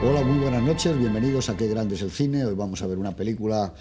Hola, muy buenas noches, bienvenidos a Qué grande es el cine. Hoy vamos a ver una película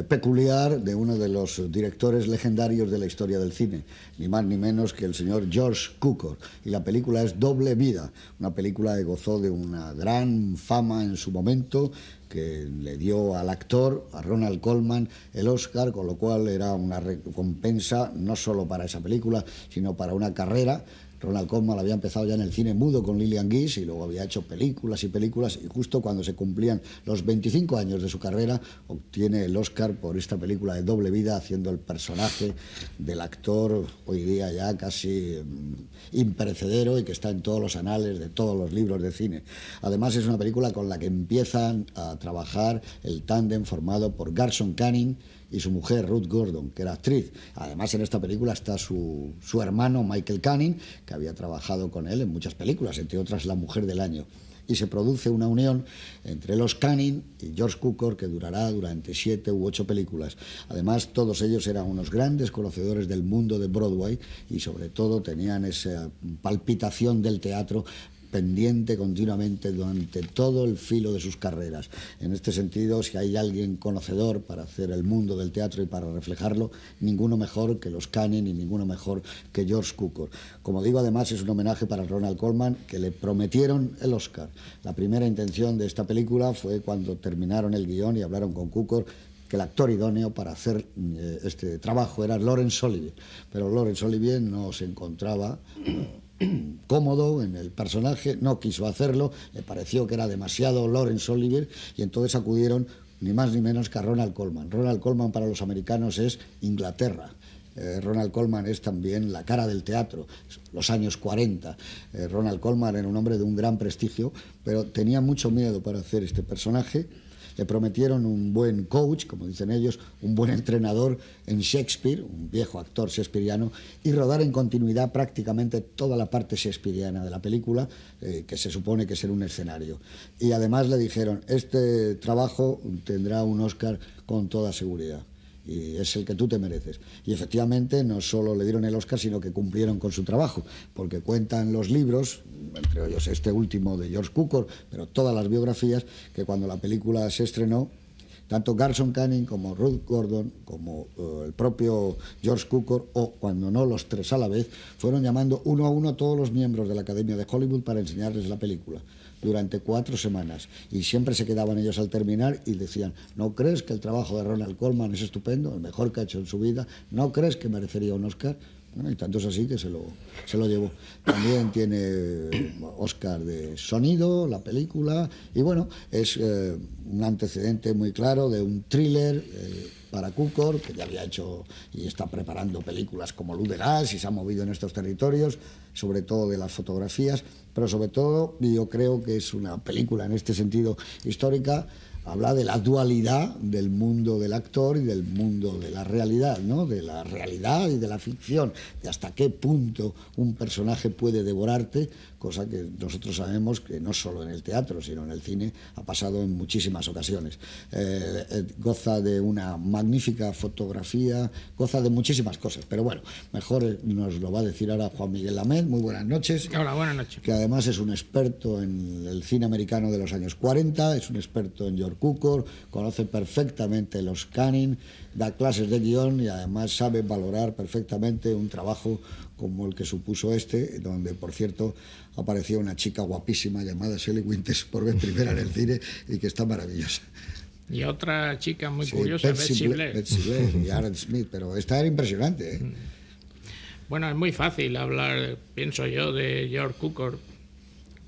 peculiar de uno de los directores legendarios de la historia del cine, ni más ni menos que el señor George Cukor. Y la película es Doble Vida, una película que gozó de una gran fama en su momento, que le dio al actor, a Ronald Colman, el Oscar, con lo cual era una recompensa no solo para esa película, sino para una carrera. Ronald Colman había empezado ya en el cine mudo con Lillian Gish y luego había hecho películas y películas, y justo cuando se cumplían los 25 años de su carrera obtiene el Oscar por esta película de Doble Vida, haciendo el personaje del actor hoy día ya casi imperecedero y que está en todos los anales de todos los libros de cine. Además es una película con la que empiezan a trabajar el tándem formado por Garson Kanin y su mujer Ruth Gordon, que era actriz. Además en esta película está su hermano Michael Caine, que había trabajado con él en muchas películas, entre otras La mujer del año. Y se produce una unión entre los Caine y George Cukor que durará durante 7 u 8 películas. Además, todos ellos eran unos grandes conocedores del mundo de Broadway y sobre todo tenían esa palpitación del teatro pendiente continuamente durante todo el filo de sus carreras. En este sentido, si hay alguien conocedor para hacer el mundo del teatro y para reflejarlo, ninguno mejor que los Caine y ninguno mejor que George Cukor. Como digo, además es un homenaje para Ronald Colman, que le prometieron el Oscar. La primera intención de esta película fue cuando terminaron el guión y hablaron con Cukor, que el actor idóneo para hacer este trabajo era Laurence Olivier, pero Laurence Olivier no se encontraba cómodo en el personaje, no quiso hacerlo, le pareció que era demasiado Laurence Olivier y entonces acudieron ni más ni menos que a Ronald Colman. Ronald Colman para los americanos es Inglaterra. Ronald Colman es también la cara del teatro, los años 40. Ronald Colman era un hombre de un gran prestigio, pero tenía mucho miedo para hacer este personaje. Le prometieron un buen coach, como dicen ellos, un buen entrenador en Shakespeare, un viejo actor shakespeariano, y rodar en continuidad prácticamente toda la parte shakespeariana de la película, que se supone que será un escenario. Y además le dijeron, este trabajo tendrá un Oscar con toda seguridad, y es el que tú te mereces. Y efectivamente no solo le dieron el Oscar, sino que cumplieron con su trabajo, porque cuentan los libros, entre ellos este último de George Cukor, pero todas las biografías, que cuando la película se estrenó, tanto Garson Kanin como Ruth Gordon, como el propio George Cukor, o cuando no los tres a la vez, fueron llamando uno a uno a todos los miembros de la Academia de Hollywood para enseñarles la película durante 4 semanas, y siempre se quedaban ellos al terminar y decían, ¿no crees que el trabajo de Ronald Colman es estupendo, el mejor que ha hecho en su vida? ¿No crees que merecería un Oscar? Bueno, y tanto es así que se lo llevó. También tiene Oscar de sonido, la película, y bueno, es un antecedente muy claro de un thriller para Cukor, que ya había hecho y está preparando películas como Luz de Gas y se ha movido en estos territorios, sobre todo de las fotografías, pero sobre todo yo creo que es una película en este sentido histórica. Habla de la dualidad del mundo del actor y del mundo de la realidad, ¿no? De la realidad y de la ficción, de hasta qué punto un personaje puede devorarte, cosa que nosotros sabemos que no solo en el teatro, sino en el cine ha pasado en muchísimas ocasiones. Goza de una magnífica fotografía, goza de muchísimas cosas, pero bueno, mejor nos lo va a decir ahora Juan Miguel Lamed. Muy buenas noches. Hola, buenas noches. Que además es un experto en el cine americano de los años 40, es un experto en George Cukor, conoce perfectamente los Caine, da clases de guión y además sabe valorar perfectamente un trabajo como el que supuso este, donde, por cierto, aparecía una chica guapísima llamada Shelley Winters por vez primera en el cine y que está maravillosa. Y otra chica muy curiosa, Betsy Blair y Aaron Smith, pero esta era impresionante, ¿eh? Bueno, es muy fácil hablar, pienso yo, de George Cukor,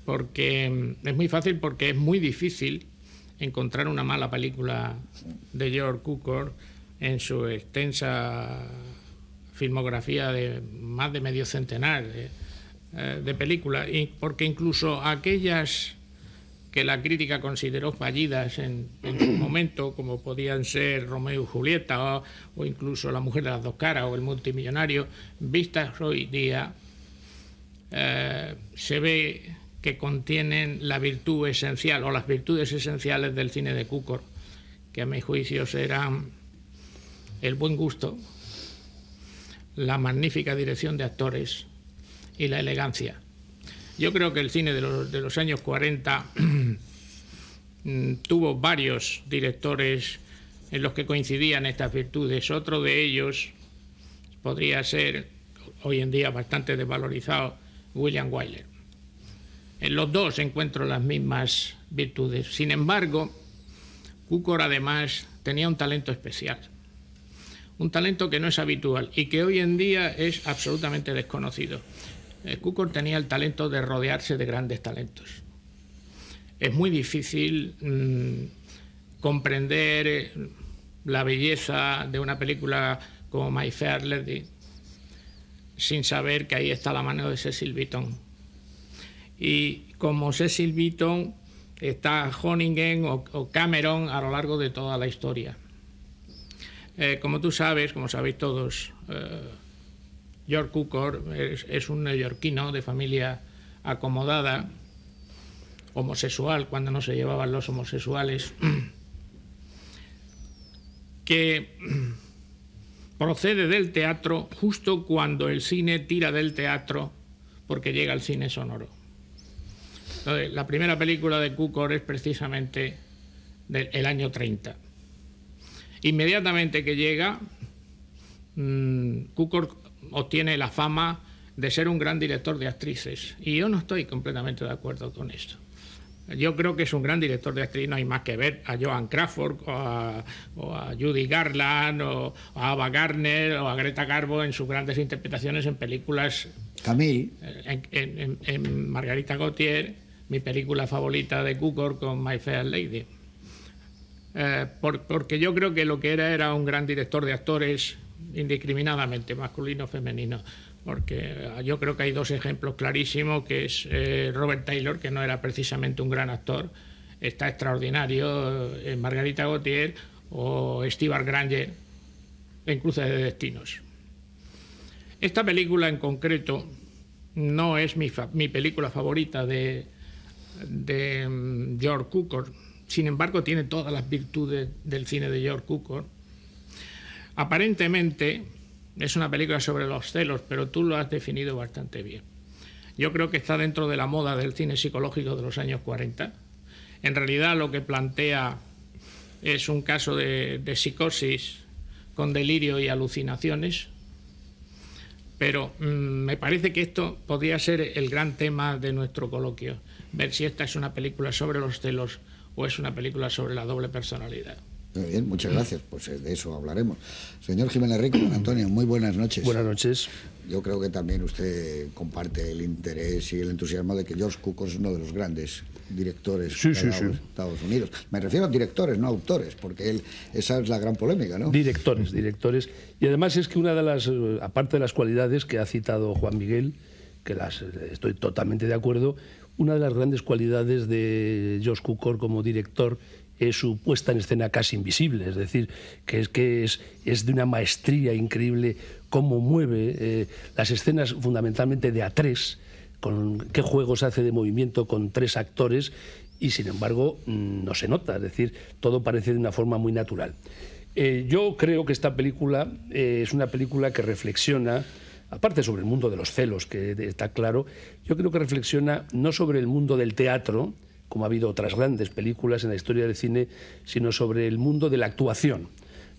porque es muy fácil porque es muy difícil encontrar una mala película de George Cukor en su extensa filmografía de más de medio centenar de películas, y porque incluso aquellas que la crítica consideró fallidas en su momento, como podían ser Romeo y Julieta o incluso La mujer de las dos caras o El multimillonario, vistas hoy día, se ve que contienen la virtud esencial o las virtudes esenciales del cine de Cukor, que a mi juicio serán el buen gusto, la magnífica dirección de actores y la elegancia. Yo creo que el cine de los años 40 tuvo varios directores en los que coincidían estas virtudes. Otro de ellos podría ser, hoy en día bastante desvalorizado, William Wyler. En los dos encuentro las mismas virtudes. Sin embargo, Cukor además tenía un talento especial, un talento que no es habitual y que hoy en día es absolutamente desconocido. Cukor tenía el talento de rodearse de grandes talentos. Es muy difícil comprender la belleza de una película como My Fair Lady sin saber que ahí está la mano de Cecil Beaton. Y como Cecil Beaton está Honningen o Cameron a lo largo de toda la historia. Como tú sabes, como sabéis todos, George Cukor es un neoyorquino de familia acomodada, homosexual cuando no se llevaban los homosexuales, que procede del teatro justo cuando el cine tira del teatro porque llega al cine sonoro. Entonces, la primera película de Cukor es precisamente del año 30. Inmediatamente que llega, Cukor obtiene la fama de ser un gran director de actrices. Y yo no estoy completamente de acuerdo con esto. Yo creo que es un gran director de actriz, no hay más que ver a Joan Crawford o a Judy Garland o a Ava Gardner o a Greta Garbo en sus grandes interpretaciones en películas. Camille. En Margarita Gautier, mi película favorita de Cukor con My Fair Lady. Porque yo creo que lo que era un gran director de actores indiscriminadamente, masculino o femenino. Porque yo creo que hay dos ejemplos clarísimos, que es Robert Taylor, que no era precisamente un gran actor, está extraordinario en Margarita Gautier, o Stewart Granger en Cruces de Destinos. Esta película en concreto no es mi película favorita de George Cukor, sin embargo tiene todas las virtudes del cine de George Cukor. Aparentemente es una película sobre los celos, pero tú lo has definido bastante bien. Yo creo que está dentro de la moda del cine psicológico de los años 40. En realidad lo que plantea es un caso de psicosis con delirio y alucinaciones, pero me parece que esto podría ser el gran tema de nuestro coloquio, ver si esta es una película sobre los celos o es una película sobre la doble personalidad. Muy bien, muchas gracias. Pues de eso hablaremos. Señor Jiménez Rico, Antonio, muy buenas noches. Buenas noches. Yo creo que también usted comparte el interés y el entusiasmo de que George Cukor es uno de los grandes directores de Estados Unidos. Me refiero a directores, no autores, porque esa es la gran polémica, ¿no? Directores. Y además es que una de las, aparte de las cualidades que ha citado Juan Miguel, que estoy totalmente de acuerdo, una de las grandes cualidades de George Cukor como director es su puesta en escena casi invisible, es decir, que es de una maestría increíble cómo mueve las escenas fundamentalmente de A3, con qué juegos hace de movimiento con 3 actores y sin embargo no se nota, es decir, todo parece de una forma muy natural. Yo creo que esta película es una película que reflexiona, aparte sobre el mundo de los celos, que está claro, yo creo que reflexiona no sobre el mundo del teatro, como ha habido otras grandes películas en la historia del cine, sino sobre el mundo de la actuación.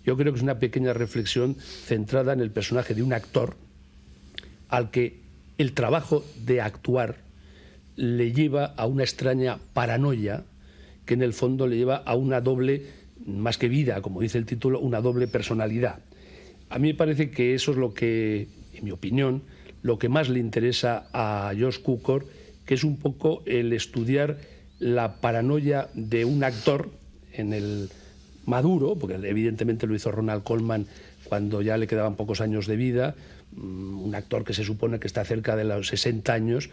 Yo creo que es una pequeña reflexión centrada en el personaje de un actor al que el trabajo de actuar le lleva a una extraña paranoia que en el fondo le lleva a una doble, más que vida, como dice el título, una doble personalidad. A mí me parece que eso es lo que, en mi opinión, lo que más le interesa a George Cukor, que es un poco el estudiar la paranoia de un actor en el maduro, porque evidentemente lo hizo Ronald Colman cuando ya le quedaban pocos años de vida, un actor que se supone que está cerca de los 60 años,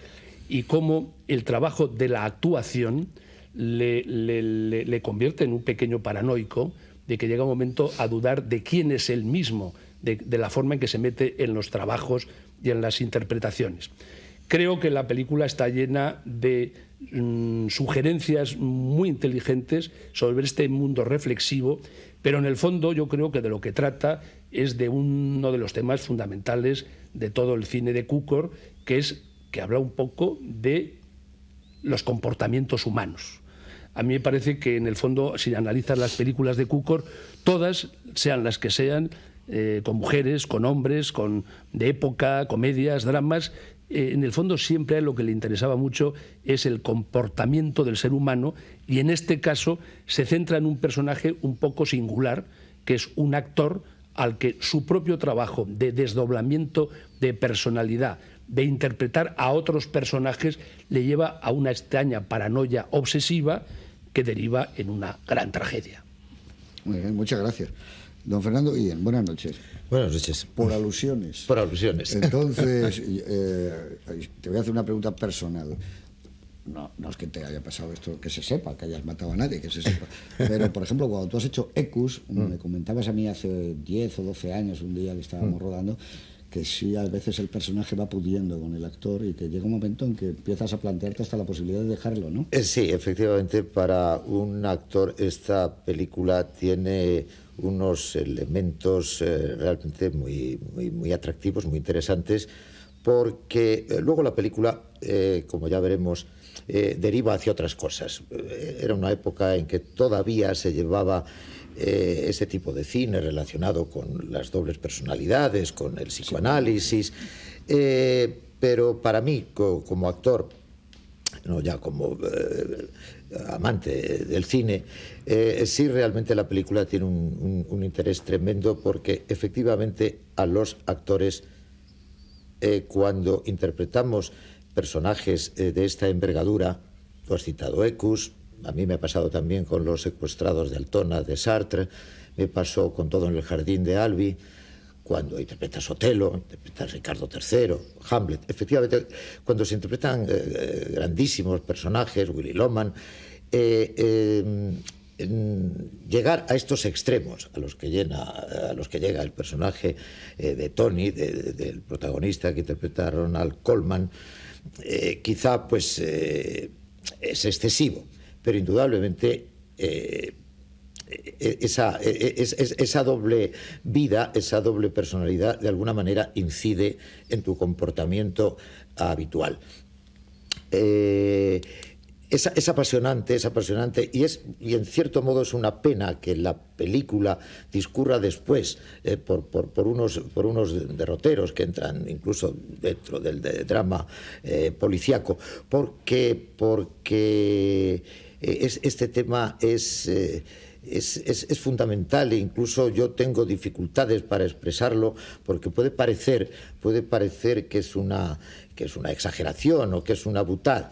y cómo el trabajo de la actuación le convierte en un pequeño paranoico, de que llega un momento a dudar de quién es él mismo, de la forma en que se mete en los trabajos y en las interpretaciones. Creo que la película está llena de sugerencias muy inteligentes sobre este mundo reflexivo, pero en el fondo yo creo que de lo que trata es de uno de los temas fundamentales de todo el cine de Cukor, que habla un poco de los comportamientos humanos. A mí me parece que, en el fondo, si analizas las películas de Cukor, todas, sean las que sean, con mujeres, con hombres, de época, comedias, dramas, en el fondo siempre lo que le interesaba mucho es el comportamiento del ser humano, y en este caso se centra en un personaje un poco singular, que es un actor al que su propio trabajo de desdoblamiento de personalidad, de interpretar a otros personajes, le lleva a una extraña paranoia obsesiva que deriva en una gran tragedia. Muy bien, muchas gracias. Don Fernando Guillén, buenas noches. Buenas noches. Por alusiones. Por alusiones. Entonces, te voy a hacer una pregunta personal. No es que te haya pasado esto, que se sepa, que hayas matado a nadie, que se sepa. Pero, por ejemplo, cuando tú has hecho Ecus, me comentabas a mí hace 10 o 12 años, un día que estábamos rodando, que sí, a veces el personaje va pudiendo con el actor y que llega un momento en que empiezas a plantearte hasta la posibilidad de dejarlo, ¿no? Sí, efectivamente, para un actor esta película tiene unos elementos realmente muy atractivos, muy interesantes, porque luego la película, como ya veremos, deriva hacia otras cosas. Era una época en que todavía se llevaba ese tipo de cine relacionado con las dobles personalidades, con el psicoanálisis, pero para mí, como actor, no ya como amante del cine, sí, realmente la película tiene un interés tremendo, porque efectivamente a los actores, cuando interpretamos personajes de esta envergadura, tú has citado Ecus, a mí me ha pasado también con Los secuestrados de Altona, de Sartre, me pasó con Todo en el jardín de Albi, cuando interpretas Otelo, interpretas Ricardo III, Hamlet. Efectivamente, cuando se interpretan grandísimos personajes, Willy Loman, llegar a estos extremos a los que llega el personaje de Tony, del protagonista que interpreta a Ronald Colman, quizá pues es excesivo, pero indudablemente esa doble vida, esa doble personalidad, de alguna manera incide en tu comportamiento habitual. Es apasionante, y en cierto modo es una pena que la película discurra después por unos derroteros que entran incluso dentro del drama policíaco, porque este tema es fundamental, e incluso yo tengo dificultades para expresarlo, porque puede parecer que es una exageración o que es una butad.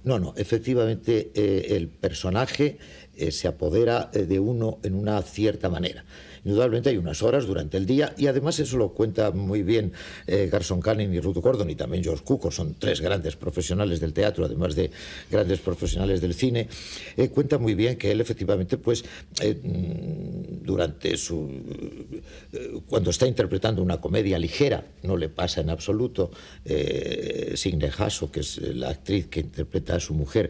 No, efectivamente el personaje se apodera de uno en una cierta manera. Indudablemente hay unas horas durante el día, y además eso lo cuenta muy bien Garson Kanin y Ruth Gordon, y también George Cukor, son tres grandes profesionales del teatro, además de grandes profesionales del cine. Cuenta muy bien que él efectivamente, pues, cuando está interpretando una comedia ligera, no le pasa en absoluto. Signe Hasso, que es la actriz que interpreta a su mujer,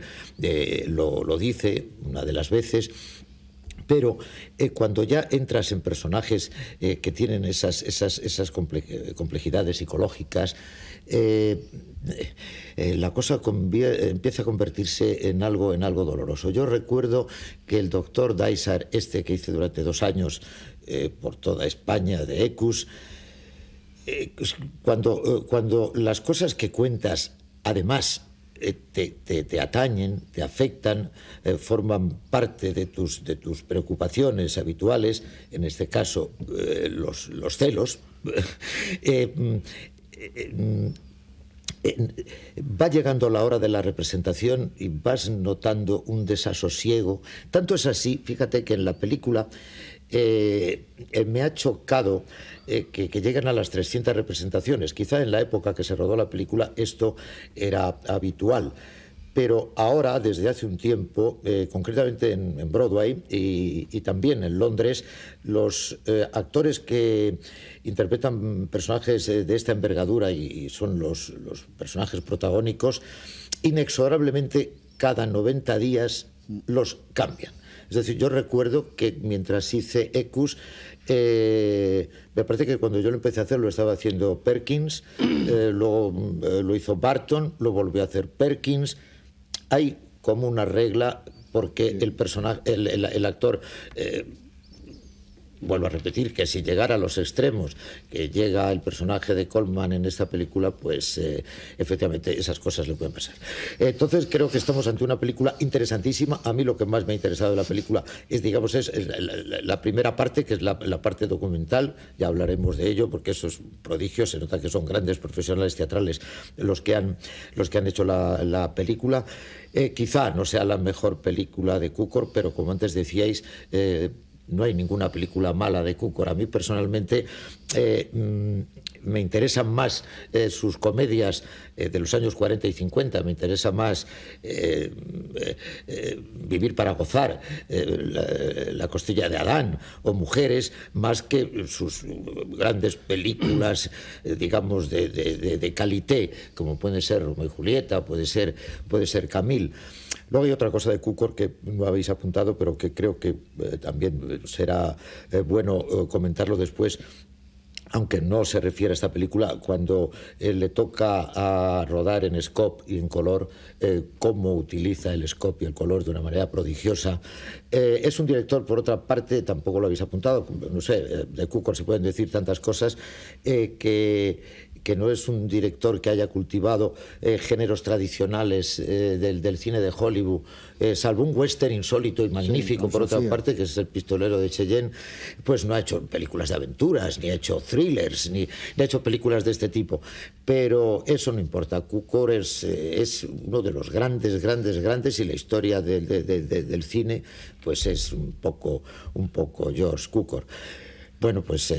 lo dice una de las veces. Pero cuando ya entras en personajes que tienen esas complejidades psicológicas, la cosa empieza a convertirse en algo doloroso. Yo recuerdo que el doctor Dysart, que hice durante 2 años por toda España de Ecus, cuando las cosas que cuentas, además, te atañen, te afectan, forman parte de tus preocupaciones habituales, en este caso los celos, va llegando la hora de la representación y vas notando un desasosiego. Tanto es así, fíjate, que en la película me ha chocado que lleguen a las 300 representaciones. Quizá en la época que se rodó la película esto era habitual, pero ahora, desde hace un tiempo, concretamente en Broadway y también en Londres, los actores que interpretan personajes de esta envergadura y son los personajes protagónicos, inexorablemente cada 90 días los cambian. Es decir, yo recuerdo que mientras hice Ecus, me parece que cuando yo lo empecé a hacer lo estaba haciendo Perkins, luego lo hizo Barton, lo volvió a hacer Perkins. Hay como una regla porque el personaje, el actor... vuelvo a repetir que si llegara a los extremos que llega el personaje de Colman en esta película, pues efectivamente esas cosas le pueden pasar. Entonces creo que estamos ante una película interesantísima. A mí lo que más me ha interesado de la película es, digamos, es la primera parte, que es la parte documental. Ya hablaremos de ello porque eso es prodigio. Se nota que son grandes profesionales teatrales los que han hecho la película. Quizá no sea la mejor película de Cukor, pero como antes decíais, no hay ninguna película mala de Cukor. A mí personalmente me interesan más sus comedias de los años 40 y 50, me interesa más Vivir para gozar, la costilla de Adán o Mujeres, más que sus grandes películas, digamos, de calité, como pueden ser Romeo y Julieta, puede ser Camille. Luego hay otra cosa de Cukor que no habéis apuntado, pero que creo que también será bueno comentarlo después, aunque no se refiere a esta película, cuando le toca a rodar en scope y en color, cómo utiliza el scope y el color de una manera prodigiosa. Es un director, por otra parte, tampoco lo habéis apuntado, no sé, de Cukor se pueden decir tantas cosas, que no es un director que haya cultivado géneros tradicionales del cine de Hollywood, salvo un western insólito y magnífico, por otra parte, que es El pistolero de Cheyenne. Pues no ha hecho películas de aventuras, ni ha hecho thrillers, ni ha hecho películas de este tipo, pero eso no importa. Cukor es uno de los grandes, y la historia del cine pues es un poco George Cukor. Bueno, pues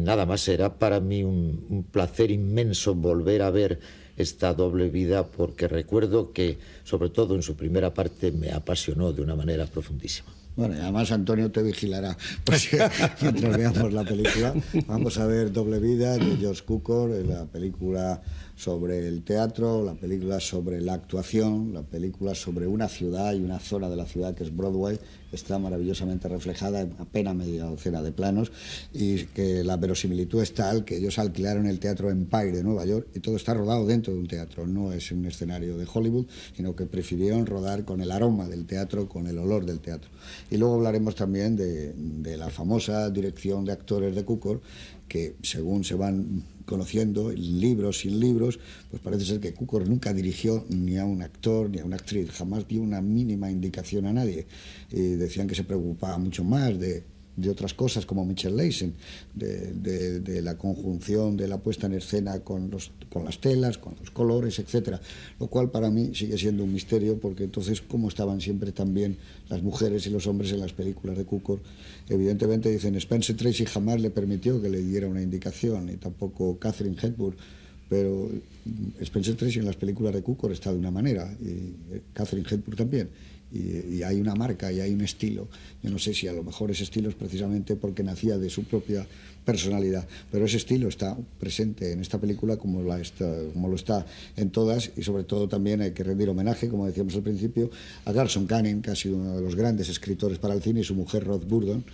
nada más, será para mí un placer inmenso volver a ver esta Doble vida, porque recuerdo que, sobre todo en su primera parte, me apasionó de una manera profundísima. Bueno, y además Antonio te vigilará, porque mientras veamos la película, vamos a ver Doble vida de George Cukor, la película sobre el teatro, la película sobre la actuación, la película sobre una ciudad y una zona de la ciudad que es Broadway, que está maravillosamente reflejada en apenas media docena de planos, y que la verosimilitud es tal que ellos alquilaron el Teatro Empire de Nueva York y todo está rodado dentro de un teatro, no es un escenario de Hollywood, sino que prefirieron rodar con el aroma del teatro, con el olor del teatro. Y luego hablaremos también de la famosa dirección de actores de Cukor, que según se van conociendo, libros sin libros, pues parece ser que Cukor nunca dirigió ni a un actor ni a una actriz, jamás dio una mínima indicación a nadie. Y decían que se preocupaba mucho más de otras cosas, como Michel Leisen, de la conjunción de la puesta en escena con las telas, con los colores, etcétera, lo cual para mí sigue siendo un misterio, porque entonces cómo estaban siempre también las mujeres y los hombres en las películas de Cukor. Evidentemente dicen Spencer Tracy jamás le permitió que le diera una indicación, y tampoco Katharine Hepburn, pero Spencer Tracy en las películas de Cukor está de una manera, y Katharine Hepburn también. Y hay una marca y hay un estilo. Yo no sé si a lo mejor ese estilo es precisamente porque nacía de su propia personalidad, pero ese estilo está presente en esta película como lo está en todas, y sobre todo también hay que rendir homenaje, como decíamos al principio, a Garson Kanin, que ha sido uno de los grandes escritores para el cine, y su mujer Ruth Burdon,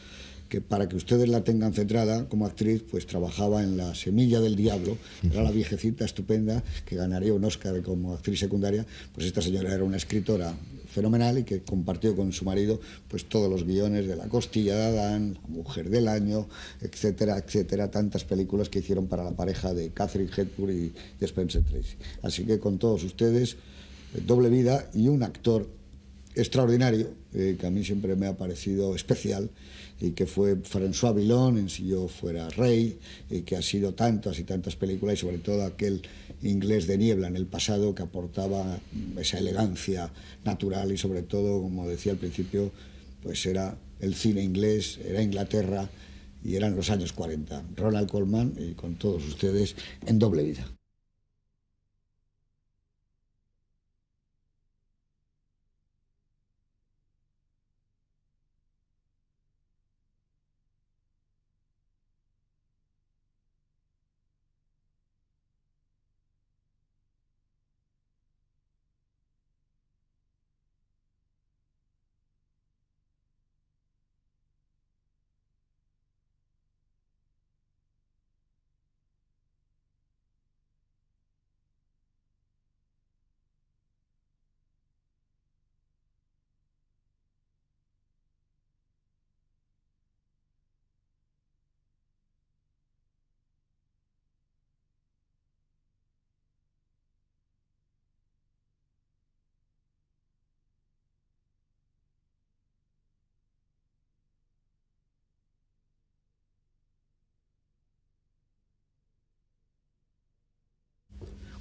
que para que ustedes la tengan centrada como actriz, pues trabajaba en La Semilla del Diablo, era la viejecita estupenda que ganaría un Oscar como actriz secundaria. Pues esta señora era una escritora fenomenal y que compartió con su marido pues todos los guiones de La Costilla de Adán, La Mujer del Año, etcétera, etcétera, tantas películas que hicieron para la pareja de Katharine Hepburn y de Spencer Tracy. Así que con todos ustedes, Doble vida, y un actor extraordinario, que a mí siempre me ha parecido especial, y que fue François Villon en Si yo fuera rey, y que ha sido tantas y tantas películas, y sobre todo aquel Inglés de niebla en el pasado, que aportaba esa elegancia natural, y sobre todo, como decía al principio, pues era el cine inglés, era Inglaterra y eran los años 40. Ronald Colman, y con todos ustedes en Doble vida.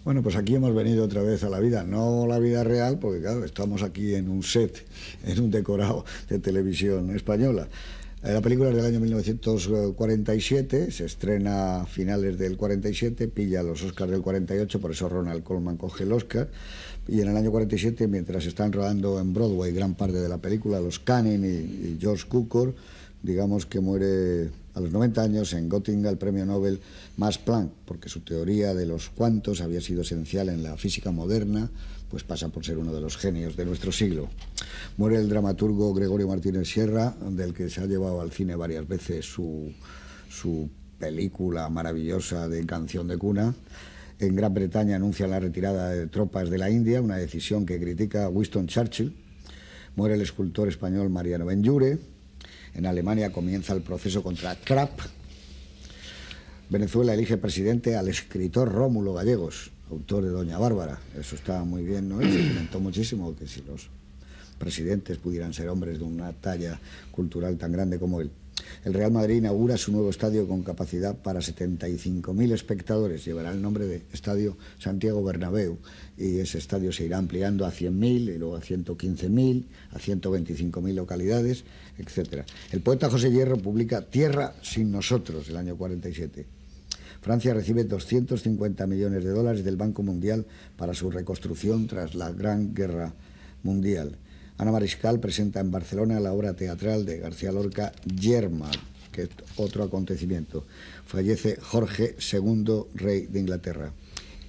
Bueno, pues aquí hemos venido otra vez a la vida, no la vida real, porque claro, estamos aquí en un set, en un decorado de televisión española. La película es del año 1947, se estrena a finales del 47, pilla los Oscars del 48, por eso Ronald Colman coge el Oscar. Y en el año 47, mientras están rodando en Broadway gran parte de la película, los Canning y George Cukor, digamos que muere a los 90 años en Göttingen el premio Nobel Max Planck, porque su teoría de los cuantos había sido esencial en la física moderna, pues pasa por ser uno de los genios de nuestro siglo. Muere el dramaturgo Gregorio Martínez Sierra, del que se ha llevado al cine varias veces su película maravillosa de Canción de cuna. En Gran Bretaña anuncian la retirada de tropas de la India, una decisión que critica Winston Churchill. Muere el escultor español Mariano Benlliure. En Alemania comienza el proceso contra Krapp. Venezuela elige presidente al escritor Rómulo Gallegos, autor de Doña Bárbara. Eso está muy bien, ¿no? Y se comentó muchísimo que si los presidentes pudieran ser hombres de una talla cultural tan grande como él. El Real Madrid inaugura su nuevo estadio con capacidad para 75.000 espectadores. Llevará el nombre de Estadio Santiago Bernabéu y ese estadio se irá ampliando a 100.000 y luego a 115.000, a 125.000 localidades, etc. El poeta José Hierro publica Tierra sin nosotros, el año 47. Francia recibe 250 millones de dólares del Banco Mundial para su reconstrucción tras la Gran Guerra Mundial. Ana Mariscal presenta en Barcelona la obra teatral de García Lorca, Yerma, que es otro acontecimiento. Fallece Jorge II, rey de Inglaterra.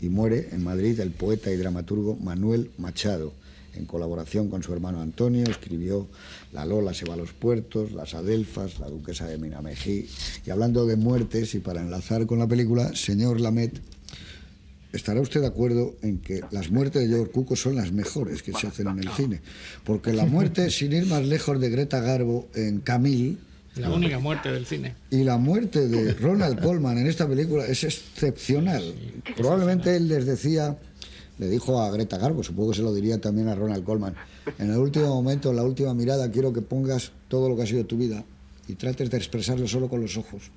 Y muere en Madrid el poeta y dramaturgo Manuel Machado. En colaboración con su hermano Antonio, escribió La Lola se va a los puertos, Las Adelfas, La Duquesa de Minamejí. Y hablando de muertes, y para enlazar con la película, señor Lamet, ¿estará usted de acuerdo en que las muertes de George Cukor son las mejores que se hacen en el cine? Porque la muerte, sin ir más lejos, de Greta Garbo en Camille, la única muerte del cine, y la muerte de Ronald Colman en esta película es excepcional. Sí, probablemente él le dijo a Greta Garbo, supongo que se lo diría también a Ronald Colman, en el último momento, en la última mirada, quiero que pongas todo lo que ha sido tu vida y trates de expresarlo solo con los ojos.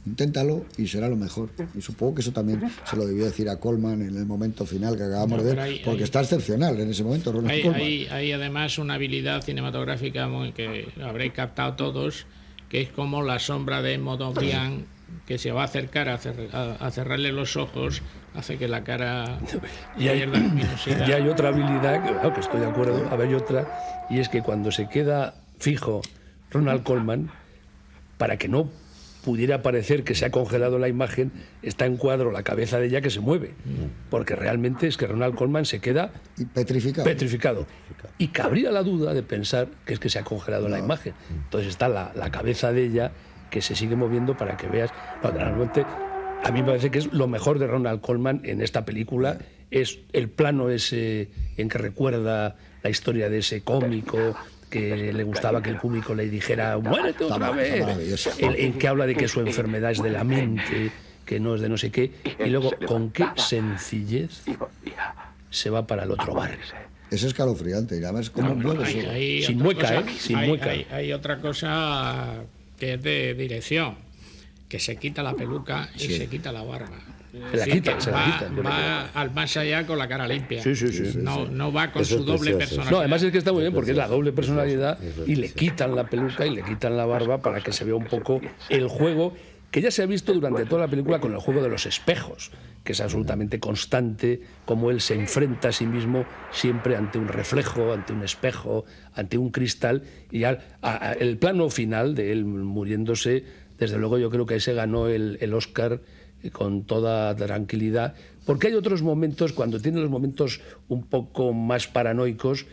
Inténtalo y será lo mejor. Y supongo que eso también se lo debió decir a Colman en el momento final que acabamos de ver, porque está excepcional en ese momento Ronald Colman. Hay además una habilidad cinematográfica que habréis captado todos, que es como la sombra de Modovian, que se va a acercar a cerrarle los ojos, hace que la cara pierda luminosidad. Y hay otra habilidad, claro, que estoy de acuerdo, hay otra, y es que cuando se queda fijo Ronald Colman, para que no pudiera parecer que se ha congelado la imagen, está en cuadro la cabeza de ella que se mueve, porque realmente es que Ronald Colman se queda petrificado. Y cabría la duda de pensar que es que se ha congelado la imagen. Entonces está la cabeza de ella que se sigue moviendo para que veas. No, realmente a mí me parece que es lo mejor de Ronald Colman en esta película, es el plano ese en que recuerda la historia de ese cómico que le gustaba que el público le dijera muérete otra vez, en que habla de que su enfermedad es de la mente, que no es de no sé qué, y luego con qué sencillez se va para el otro barrio. Es escalofriante, y además como sin mueca, sin mueca. Hay otra cosa que es de dirección, que se quita la peluca y se quita la barba. Se la quita. Va al más allá con la cara limpia. Sí. No va con su doble personalidad. No, además es que está muy bien porque es la doble personalidad y le quitan la peluca y le quitan la barba para que se vea un poco el juego que ya se ha visto durante toda la película con el juego de los espejos, que es absolutamente constante, como él se enfrenta a sí mismo siempre ante un reflejo, ante un espejo, ante un cristal, y el plano final de él muriéndose, desde luego yo creo que ahí se ganó el Oscar con toda tranquilidad, porque hay otros momentos, cuando tiene los momentos un poco más paranoicos,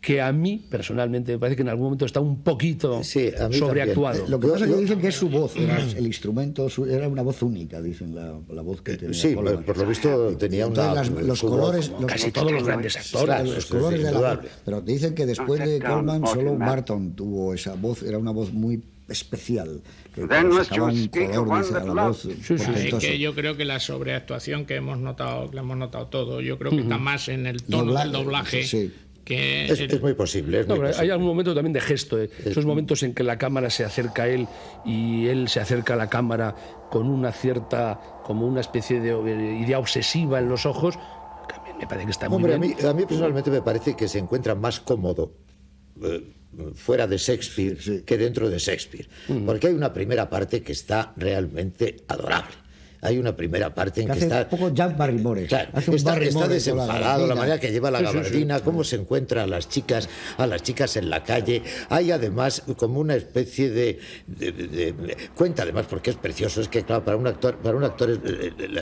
que a mí, personalmente, me parece que en algún momento está un poquito sobreactuado. Lo que pasa es que dicen que es su voz, el instrumento, era una voz única, dicen, la voz que tenía. Sí, Colman. por lo visto tenía los colores... Casi todos los grandes actores. Los colores de la voz. Pero dicen que después de Colman solo Barton tuvo esa voz, era una voz muy especial, que sacaba un color, dice, a la voz. Es que yo creo que la sobreactuación que hemos notado todos, yo creo que está más en el tono del doblaje. que... Es muy posible. Es muy posible. Hay algún momento también de gesto, esos momentos en que la cámara se acerca a él y él se acerca a la cámara con una cierta, como una especie de idea obsesiva en los ojos, que a mí me parece que está muy bien. A mí personalmente me parece que se encuentra más cómodo fuera de Shakespeare que dentro de Shakespeare, porque hay una primera parte que está realmente adorable. Hay una primera parte en que está... un poco Jack Barrymore. Claro, está desenfadado, la manera que lleva la gabardina, cómo se encuentra a las chicas en la calle. Hay además como una especie de cuenta, además, porque es precioso, es que claro, para un actor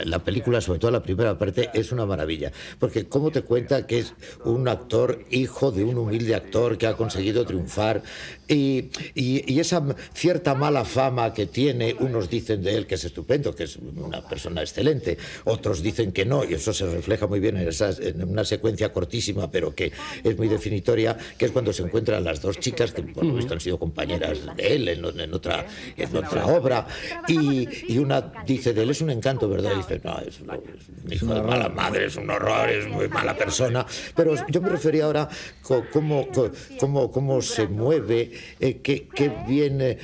la película, sobre todo la primera parte, es una maravilla, porque cómo te cuenta que es un actor hijo de un humilde actor que ha conseguido triunfar, y esa cierta mala fama que tiene, unos dicen de él que es estupendo, que es una persona excelente, otros dicen que no, y eso se refleja muy bien en una secuencia cortísima, pero que es muy definitoria, que es cuando se encuentran las dos chicas que por lo visto han sido compañeras de él en otra obra, y una dice de él, es un encanto, ¿verdad? Y dice, no, es un hijo de mala madre, es un horror, es muy mala persona. Pero yo me refería ahora cómo se mueve, qué bien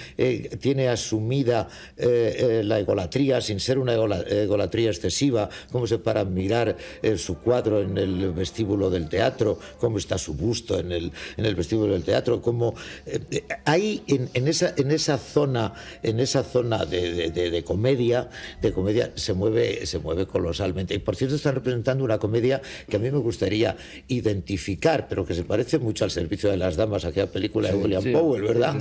tiene asumida la egolatría sin ser una egolatría excesiva, cómo se para mirar su cuadro en el vestíbulo del teatro, cómo está su busto en el vestíbulo del teatro, cómo ahí en esa zona de comedia se mueve colosalmente. Y por cierto están representando una comedia que a mí me gustaría identificar, pero que se parece mucho al Servicio de las Damas, aquella película de William Powell, ¿verdad?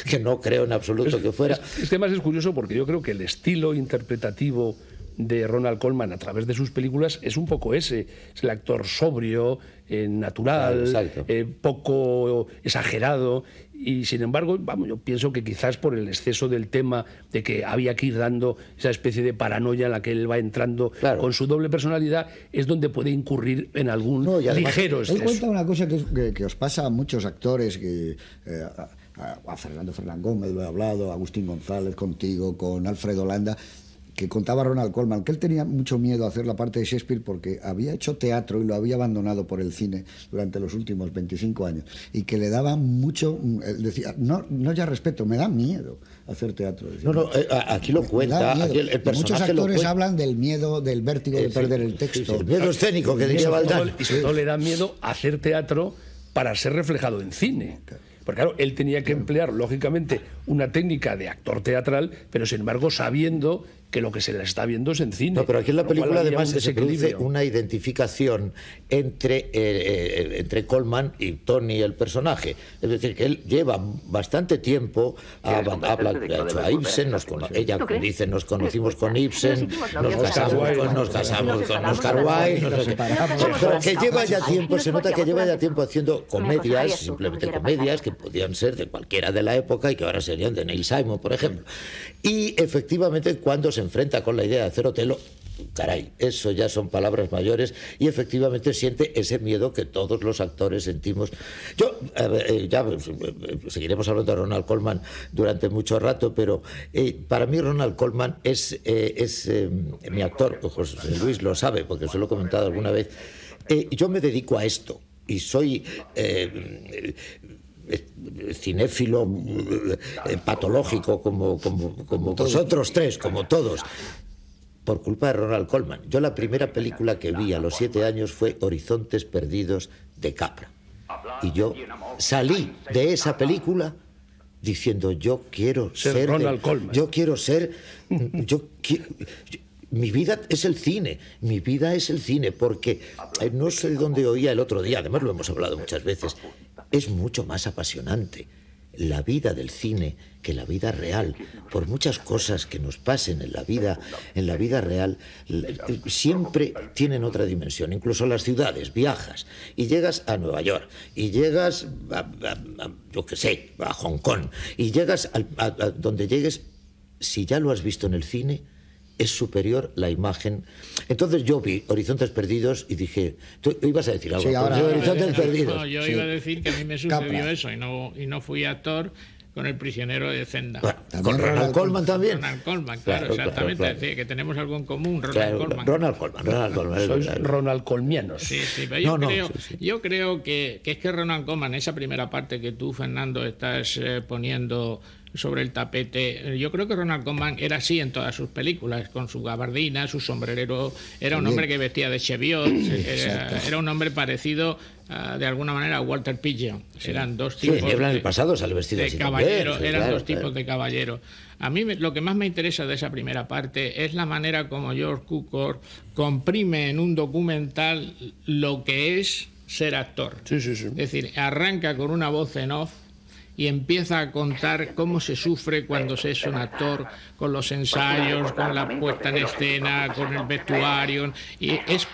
Que no creo en absoluto que fuera. Es que además es curioso porque yo creo que el estilo interpretativo de Ronald Colman a través de sus películas es un poco ese. Es el actor sobrio, natural, poco exagerado, y sin embargo, yo pienso que quizás por el exceso del tema de que había que ir dando esa especie de paranoia en la que él va entrando con su doble personalidad, es donde puede incurrir en algún ligero exceso. Él cuenta una cosa que os pasa a muchos actores, que a Fernando Fernán Gómez lo he hablado, a Agustín González contigo, con Alfredo Landa, que contaba Ronald Colman, que él tenía mucho miedo a hacer la parte de Shakespeare porque había hecho teatro y lo había abandonado por el cine durante los últimos 25 años, y que le daba mucho, él decía, no ya respeto, me da miedo hacer teatro. Decía, aquí lo cuenta, aquí el personaje. Muchos actores hablan del miedo, del vértigo de perder el texto. El miedo escénico que diría Baldán. Y sobre todo le da miedo hacer teatro para ser reflejado en cine. Porque claro, él tenía que emplear, lógicamente, una técnica de actor teatral, pero sin embargo sabiendo que lo que se le está viendo es en cine. No, pero aquí en la película además se produce una identificación entre Colman y Tony, el personaje. Es decir, que él lleva bastante tiempo a Ibsen, ella dice, nos conocimos con Ibsen, nos casamos con Oscar Wilde, pero que lleva ya tiempo, se nota que lleva ya tiempo haciendo comedias, simplemente comedias, que podían ser de cualquiera de la época y que ahora serían de Neil Simon, por ejemplo. Y efectivamente, cuando se enfrenta con la idea de hacer Otelo, caray, eso ya son palabras mayores, y efectivamente siente ese miedo que todos los actores sentimos. Seguiremos hablando de Ronald Colman durante mucho rato, pero para mí Ronald Colman es mi actor. José Luis lo sabe porque se lo he comentado alguna vez. Yo me dedico a esto y soy cinéfilo patológico como vosotros tres, como todos, por culpa de Ronald Colman. Yo la primera película que vi a los 7 años fue Horizontes Perdidos de Capra, y yo salí de esa película diciendo, yo quiero ser Ronald Colman. Mi vida es el cine, porque no sé de dónde oía el otro día, además lo hemos hablado muchas veces, es mucho más apasionante la vida del cine que la vida real. Por muchas cosas que nos pasen en la vida real, siempre tienen otra dimensión. Incluso las ciudades, viajas y llegas a Nueva York, y llegas a Hong Kong, y llegas a donde llegues, si ya lo has visto en el cine, es superior la imagen. Entonces yo vi Horizontes Perdidos y dije, tú ibas a decir algo. Sí, ahora, Horizontes Perdidos. No, yo iba a decir que a mí me sucedió eso y no fui actor, con El prisionero de Zenda. Con Ronald Colman también. Ronald Colman, claro, exactamente. Claro. Es decir, que tenemos algo en común, Ronald Claro, Colman. Ronald Colman. Sois Ronald Colmianos. Sí, pero Sí. yo creo que es que Ronald Colman, esa primera parte que tú, Fernando, estás poniendo sobre el tapete, yo creo que Ronald Colman era así en todas sus películas, con su gabardina, su sombrerero, era un hombre que vestía de cheviot, era un hombre parecido de alguna manera a Walter Pidgeon. Eran dos tipos Niebla en el pasado sale vestido de así caballero, también, eran claro, dos tipos de caballero. A mí lo que más me interesa de esa primera parte es la manera como George Cukor comprime en un documental lo que es ser actor. Sí. Es decir, arranca con una voz en off y empieza a contar cómo se sufre cuando se es un actor, con los ensayos, con la puesta en escena, con el vestuario, y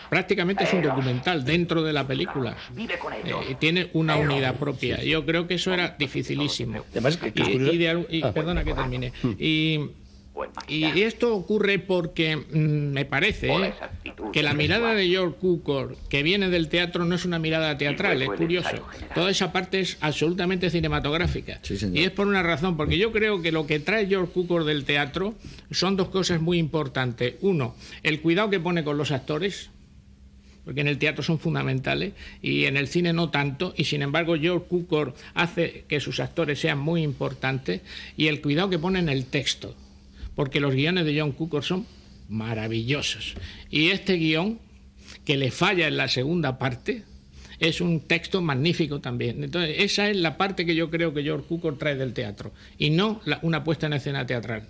prácticamente es un documental dentro de la película. Y tiene una unidad propia. Yo creo que eso era dificilísimo. Además, Perdona que termine. Y esto ocurre porque me parece que la mirada de George Cukor, que viene del teatro, no es una mirada teatral, es curioso. Toda esa parte es absolutamente cinematográfica. Sí, señor. Y es por una razón, porque yo creo que lo que trae George Cukor del teatro son dos cosas muy importantes. Uno, el cuidado que pone con los actores, porque en el teatro son fundamentales y en el cine no tanto, y sin embargo George Cukor hace que sus actores sean muy importantes, y el cuidado que pone en el texto, porque los guiones de John Cukor son maravillosos. Y este guión, que le falla en la segunda parte, es un texto magnífico también. Entonces, esa es la parte que yo creo que George Cukor trae del teatro, y no una puesta en escena teatral.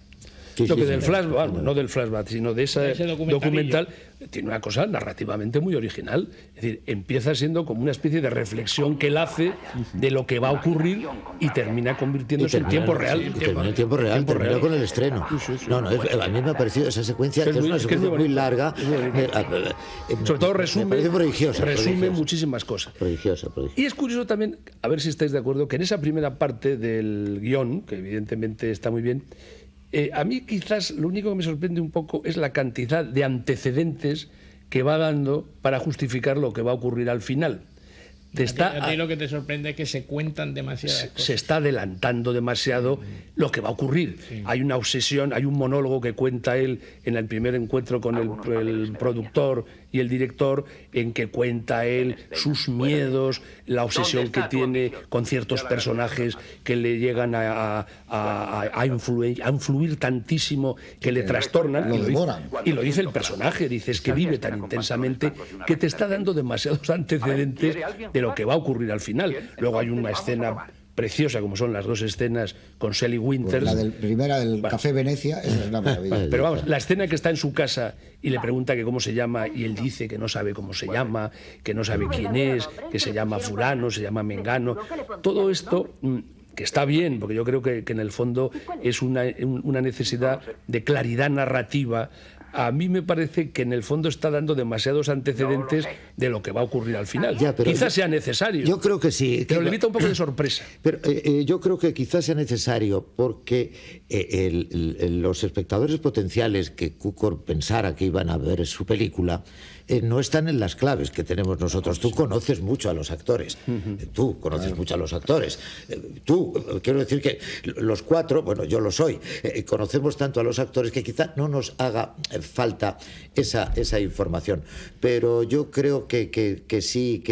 Lo que del flashback, no del flashback, sino de ese documental, tiene una cosa narrativamente muy original. Es decir, empieza siendo como una especie de reflexión que él hace de lo que va a ocurrir y termina convirtiéndose en tiempo real. Y termina en tiempo real, termina con el estreno. A mí me ha parecido esa secuencia, que es una secuencia muy larga. Sobre todo me parece prodigiosa. Resume muchísimas cosas. Prodigiosa. Y es curioso también, a ver si estáis de acuerdo, que en esa primera parte del guión, que evidentemente está muy bien, a mí quizás lo único que me sorprende un poco es la cantidad de antecedentes que va dando para justificar lo que va a ocurrir al final. A ti lo que te sorprende es que se cuentan demasiadas cosas. Se está adelantando demasiado lo que va a ocurrir. Sí. Hay una obsesión, hay un monólogo que cuenta él en el primer encuentro con el productor y el director, en que cuenta él sus miedos, la obsesión que tiene con ciertos personajes que le llegan a influir tantísimo, que le trastornan. Y lo dice el personaje, dice, es que vive tan intensamente que te está dando demasiados antecedentes de lo que va a ocurrir al final. Luego hay una escena preciosa, como son las dos escenas con Shelley Winters. La primera del Café Venecia, esa es una maravilla. Pero vamos, la escena que está en su casa y le pregunta que cómo se llama, y él dice que no sabe cómo se llama, que no sabe quién es, que se llama fulano, se llama mengano. Todo esto, que está bien, porque yo creo que en el fondo es una necesidad de claridad narrativa. A mí me parece que en el fondo está dando demasiados antecedentes de lo que va a ocurrir al final. Quizás sea necesario. Yo creo que sí. Pero le evita un poco de sorpresa. Pero yo creo que quizás sea necesario porque los espectadores potenciales que Cukor pensara que iban a ver su película no están en las claves que tenemos nosotros. Tú conoces mucho a los actores. Tú conoces mucho a los actores. Quiero decir que los cuatro, bueno, yo lo soy, conocemos tanto a los actores que quizá no nos haga falta esa información. Pero yo creo que sí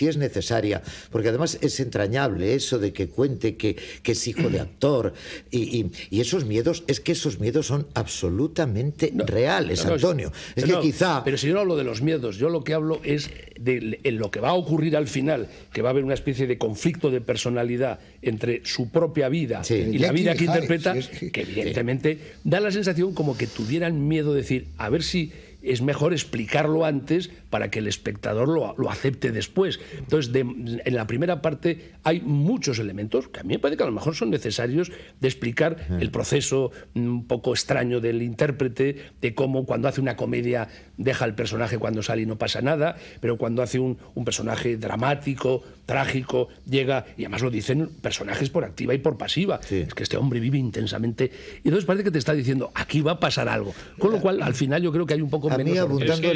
es necesaria, porque además es entrañable eso de que cuente que es hijo de actor y esos miedos, es que esos miedos son absolutamente reales, Antonio. Pero si yo no hablo de los miedos, yo lo que hablo es de lo que va a ocurrir al final, que va a haber una especie de conflicto de personalidad entre su propia vida y la vida que interpreta, que evidentemente da la sensación como que tuvieran miedo de decir, a ver si es mejor explicarlo antes para que el espectador lo acepte después. Entonces, en la primera parte hay muchos elementos que a mí me parece que a lo mejor son necesarios de explicar el proceso un poco extraño del intérprete, de cómo cuando hace una comedia deja al personaje cuando sale y no pasa nada, pero cuando hace un personaje dramático, trágico, llega, y además lo dicen personajes por activa y por pasiva, es que este hombre vive intensamente, y entonces parece que te está diciendo, aquí va a pasar algo. Con lo cual, al final yo creo que hay un poco a mí menos abundando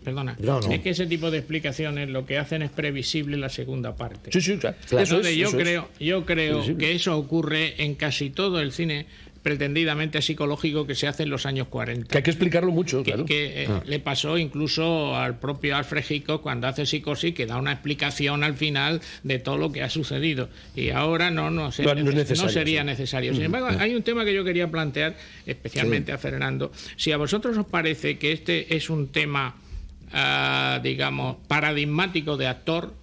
Perdona, No, no. es que ese tipo de explicaciones lo que hacen es previsible la segunda parte. Sí, sí, claro. Entonces, yo creo Previsible. que eso ocurre en casi todo el cine pretendidamente psicológico que se hace en los años 40. Que hay que explicarlo mucho, claro. Le pasó incluso al propio Alfred Hitchcock cuando hace Psicosis, que da una explicación al final de todo lo que ha sucedido. Y ahora no sería necesario. Sin embargo, hay un tema que yo quería plantear especialmente a Fernando. Si a vosotros os parece que este es un tema, digamos, paradigmático de actor,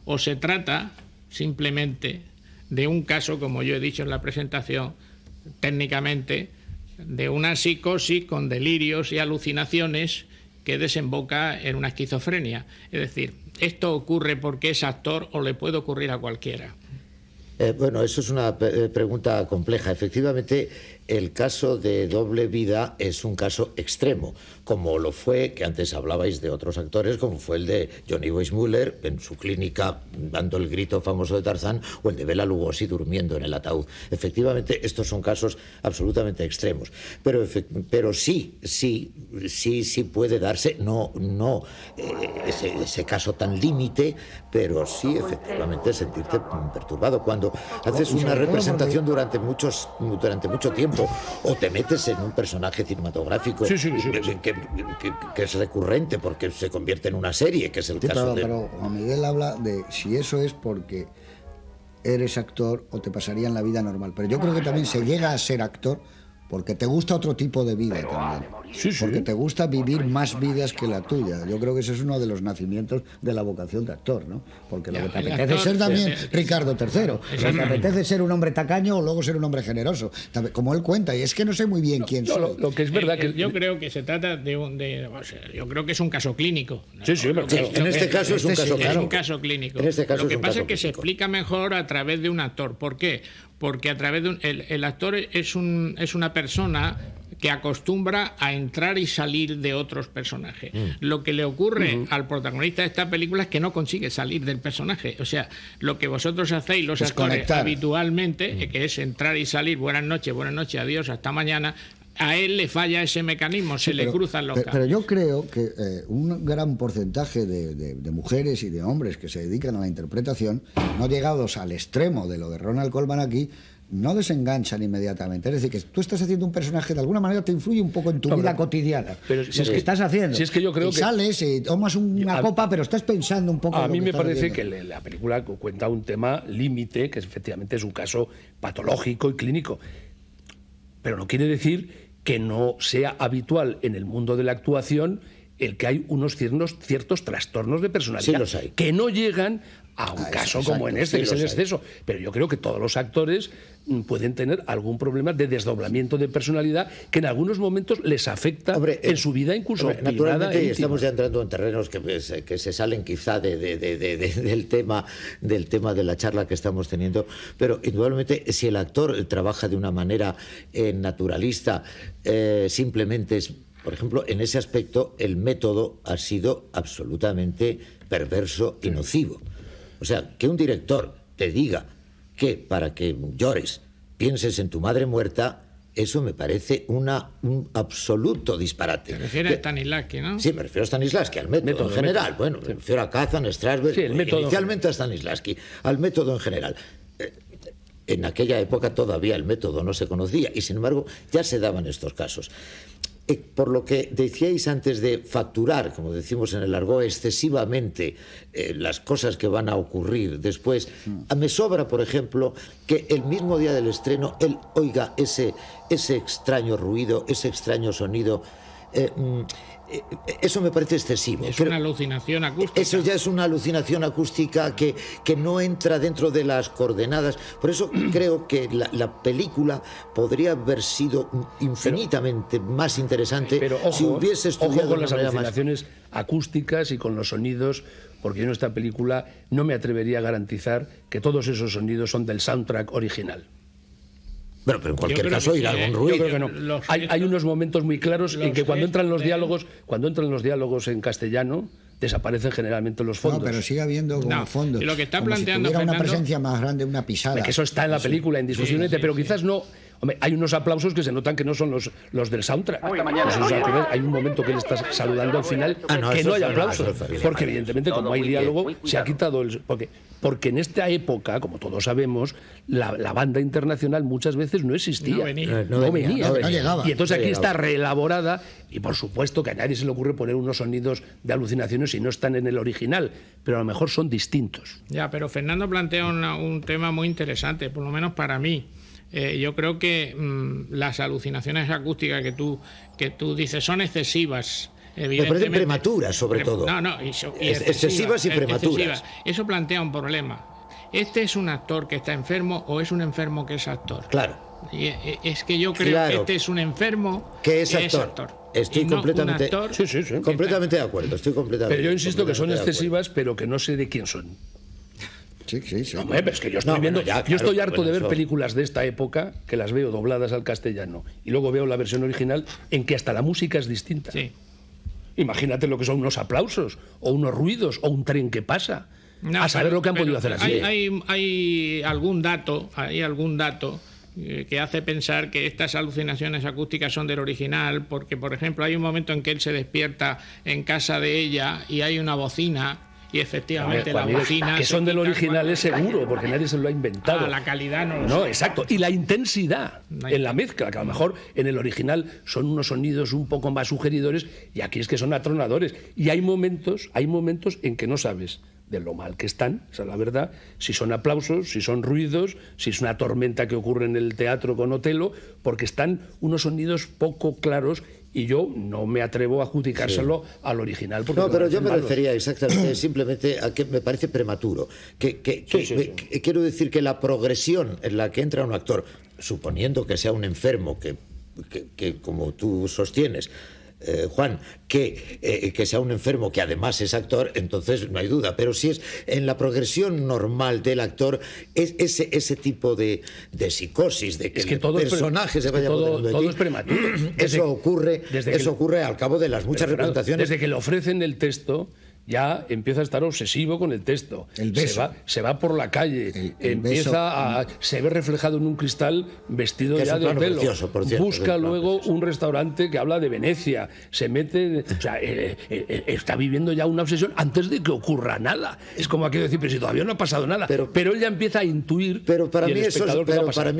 o se trata simplemente de un caso, como yo he dicho en la presentación, técnicamente, de una psicosis con delirios y alucinaciones que desemboca en una esquizofrenia. Es decir, ¿esto ocurre porque es actor o le puede ocurrir a cualquiera? Bueno, eso es una pregunta compleja. Efectivamente, el caso de Doble Vida es un caso extremo, como lo fue, que antes hablabais de otros actores, como fue el de Johnny Weissmuller en su clínica dando el grito famoso de Tarzán, o el de Bela Lugosi durmiendo en el ataúd. Efectivamente, estos son casos absolutamente extremos. Pero sí puede darse, no ese caso tan límite, pero sí efectivamente sentirte perturbado cuando haces una representación durante mucho tiempo, o te metes en un personaje cinematográfico que es recurrente porque se convierte en una serie, que es el caso de... Pero Juan Miguel habla de si eso es porque eres actor o te pasaría en la vida normal. Pero yo creo que también se llega a ser actor porque te gusta otro tipo de vida también. Porque te gusta vivir más vidas que la tuya. Yo creo que ese es uno de los nacimientos de la vocación de actor, ¿no? Porque lo que te apetece ser también Ricardo III. Lo que te apetece ser un hombre tacaño o luego ser un hombre generoso. Como él cuenta, y es que no sé muy bien quién soy. Lo que es verdad que... Yo creo que se trata yo creo que es un caso clínico. En este caso es un caso clínico. Es un caso clínico. Lo que pasa es que se explica mejor a través de un actor. ¿Por qué? Porque a través de el actor es una persona que acostumbra a entrar y salir de otros personajes. Lo que le ocurre al protagonista de esta película es que no consigue salir del personaje. O sea, lo que vosotros hacéis los actores habitualmente, que es entrar y salir, buenas noches, adiós, hasta mañana, a él le falla ese mecanismo, le cruzan los cables. Pero yo creo que un gran porcentaje de mujeres y de hombres que se dedican a la interpretación, no llegados al extremo de lo de Ronald Colman aquí, no desenganchan inmediatamente. Es decir, que tú estás haciendo un personaje, de alguna manera te influye un poco en tu vida cotidiana. Pero si es que estás haciendo. Si es que yo creo y sales y tomas una copa, pero estás pensando un poco. A mí me parece que la película cuenta un tema límite, que efectivamente es un caso patológico y clínico. Pero no quiere decir que no sea habitual en el mundo de la actuación el que hay unos ciertos trastornos de personalidad sí los hay, que no llegan a un caso como en este, que es el exceso. Pero yo creo que todos los actores pueden tener algún problema de desdoblamiento de personalidad que en algunos momentos les afecta en su vida, incluso privada. Naturalmente estamos ya entrando en terrenos que se salen quizá del tema de la charla que estamos teniendo, pero indudablemente si el actor trabaja de una manera naturalista, simplemente es... Por ejemplo, en ese aspecto el método ha sido absolutamente perverso y nocivo. O sea, que un director te diga que para que llores pienses en tu madre muerta, eso me parece un absoluto disparate. Te refieres a Stanislavski, ¿no? Sí, me refiero a Stanislavski, al método en general. Bueno, me refiero a Kazan, Strasberg, inicialmente a Stanislavski, al método en general. En aquella época todavía el método no se conocía y, sin embargo, ya se daban estos casos. Por lo que decíais antes de facturar, como decimos en el argot, excesivamente las cosas que van a ocurrir después, me sobra, por ejemplo, que el mismo día del estreno él oiga ese extraño ruido, ese extraño sonido. Eso me parece excesivo. Es una alucinación acústica. Eso ya es una alucinación acústica que no entra dentro de las coordenadas. Por eso creo que la película podría haber sido infinitamente más interesante si hubiese estudiado con las alucinaciones acústicas y con los sonidos, porque yo en esta película no me atrevería a garantizar que todos esos sonidos son del soundtrack original. Bueno, pero en cualquier caso irá algún ruido. Yo creo que no. Hay unos momentos muy claros en que cuando entran los diálogos en castellano, desaparecen generalmente los fondos. No, pero sigue habiendo como fondos. Y lo que está como planteando si tuviera Fernando, una presencia más grande, una pisada. Que eso está en la película indiscutiblemente, pero quizás no. Hombre, hay unos aplausos que se notan que no son los del soundtrack. Hay un momento que él está saludando al final que no hay aplausos. Porque evidentemente, como hay diálogo, se ha quitado el... Porque en esta época, como todos sabemos, la banda internacional muchas veces no existía. No venía. No llegaba. Y entonces aquí está reelaborada, y por supuesto que a nadie se le ocurre poner unos sonidos de alucinaciones si no están en el original, pero a lo mejor son distintos. Ya, pero Fernando plantea un tema muy interesante, por lo menos para mí. Yo creo que las alucinaciones acústicas que tú dices son excesivas. Me parecen prematuras, sobre todo. Excesivas y prematuras. Eso plantea un problema. ¿Este es un actor que está enfermo o es un enfermo que es actor? Claro. Y es que yo creo que este es un enfermo que es actor. Estoy completamente, completamente de acuerdo. Pero yo insisto que son excesivas, pero que no sé de quién son. Sí. No, es que yo estoy viendo, yo estoy harto de ver películas de esta época que las veo dobladas al castellano y luego veo la versión original en que hasta la música es distinta. Sí. Imagínate lo que son unos aplausos o unos ruidos o un tren que pasa. A saber lo que han podido hacer así. Hay algún dato que hace pensar que estas alucinaciones acústicas son del original, porque, por ejemplo, hay un momento en que él se despierta en casa de ella y hay una bocina. Y efectivamente la bocina... Que son del original es seguro, porque nadie se lo ha inventado. La calidad no lo No, sé. Exacto. Y la intensidad en la mezcla, que a lo mejor en el original son unos sonidos un poco más sugeridores y aquí es que son atronadores. Y hay momentos en que no sabes de lo mal que están, esa es la verdad, si son aplausos, si son ruidos, si es una tormenta que ocurre en el teatro con Otelo, porque están unos sonidos poco claros y yo no me atrevo a adjudicárselo al original. No, pero yo me refería exactamente simplemente a que me parece prematuro. Quiero decir que la progresión en la que entra un actor, suponiendo que sea un enfermo, que como tú sostienes, Juan, que sea un enfermo que además es actor, entonces no hay duda. Pero si es en la progresión normal del actor, es ese tipo de psicosis, de que el personaje se vaya poniendo todo es prematuro. Eso ocurre al cabo de las muchas representaciones. Desde que le ofrecen el texto, ya empieza a estar obsesivo con el texto. El beso. Se va por la calle, se ve reflejado en un cristal vestido que ya de Otelo. Precioso, por cierto, busca luego un restaurante que habla de Venecia, se mete, o sea, está viviendo ya una obsesión antes de que ocurra nada. Es como aquello de decir, pero si todavía no ha pasado nada. Pero él ya empieza a intuir. Pero para mí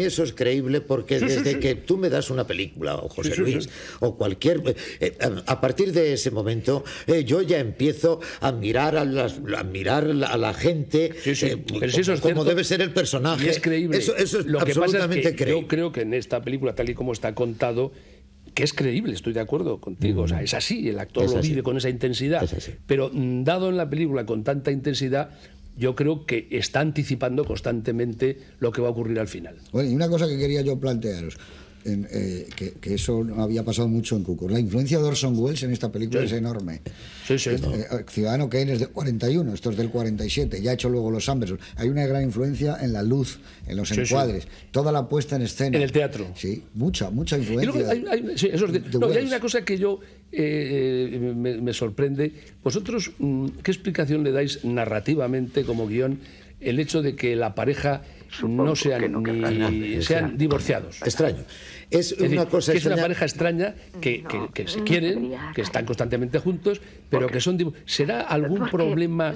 eso es creíble, porque desde que tú me das una película, o José Luis, o cualquier, a partir de ese momento, yo ya empiezo a mirar a la gente, pero si eso es como cierto, debe ser el personaje. Y es creíble. Eso es lo que absolutamente pasa es que creíble. yo creo que en esta película, tal y como está contado, que es creíble, estoy de acuerdo contigo. O sea, es así, el actor lo vive con esa intensidad. Pero dado en la película con tanta intensidad, yo creo que está anticipando constantemente lo que va a ocurrir al final. Bueno, y una cosa que quería yo plantearos, que eso no había pasado mucho en Cukor. La influencia de Orson Welles en esta película es enorme. Ciudadano Kane es del 41, esto es del 47, ya ha hecho luego Los Anderson. Hay una gran influencia en la luz, en los encuadres, toda la puesta en escena. En el teatro. Sí, mucha influencia. Y luego hay una cosa que yo me sorprende. Vosotros, ¿qué explicación le dais narrativamente como guión el hecho de que la pareja no sean divorciados? Extraño. Es una cosa que es una pareja extraña que se quieren, que están constantemente juntos, pero que son ¿será algún problema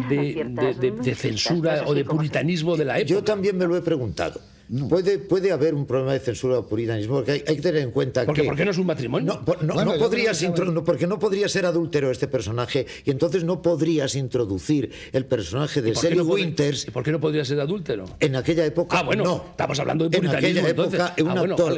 de censura o de puritanismo de la época? Yo también me lo he preguntado. No. Puede haber un problema de censura o puritanismo, porque hay que tener en cuenta ¿Por qué no es un matrimonio? Porque no podría ser adúltero este personaje, y entonces no podrías introducir el personaje de Shelley Winters. ¿Y por qué no podría ser adúltero? En aquella época no. Estamos hablando de puritanismo. En aquella época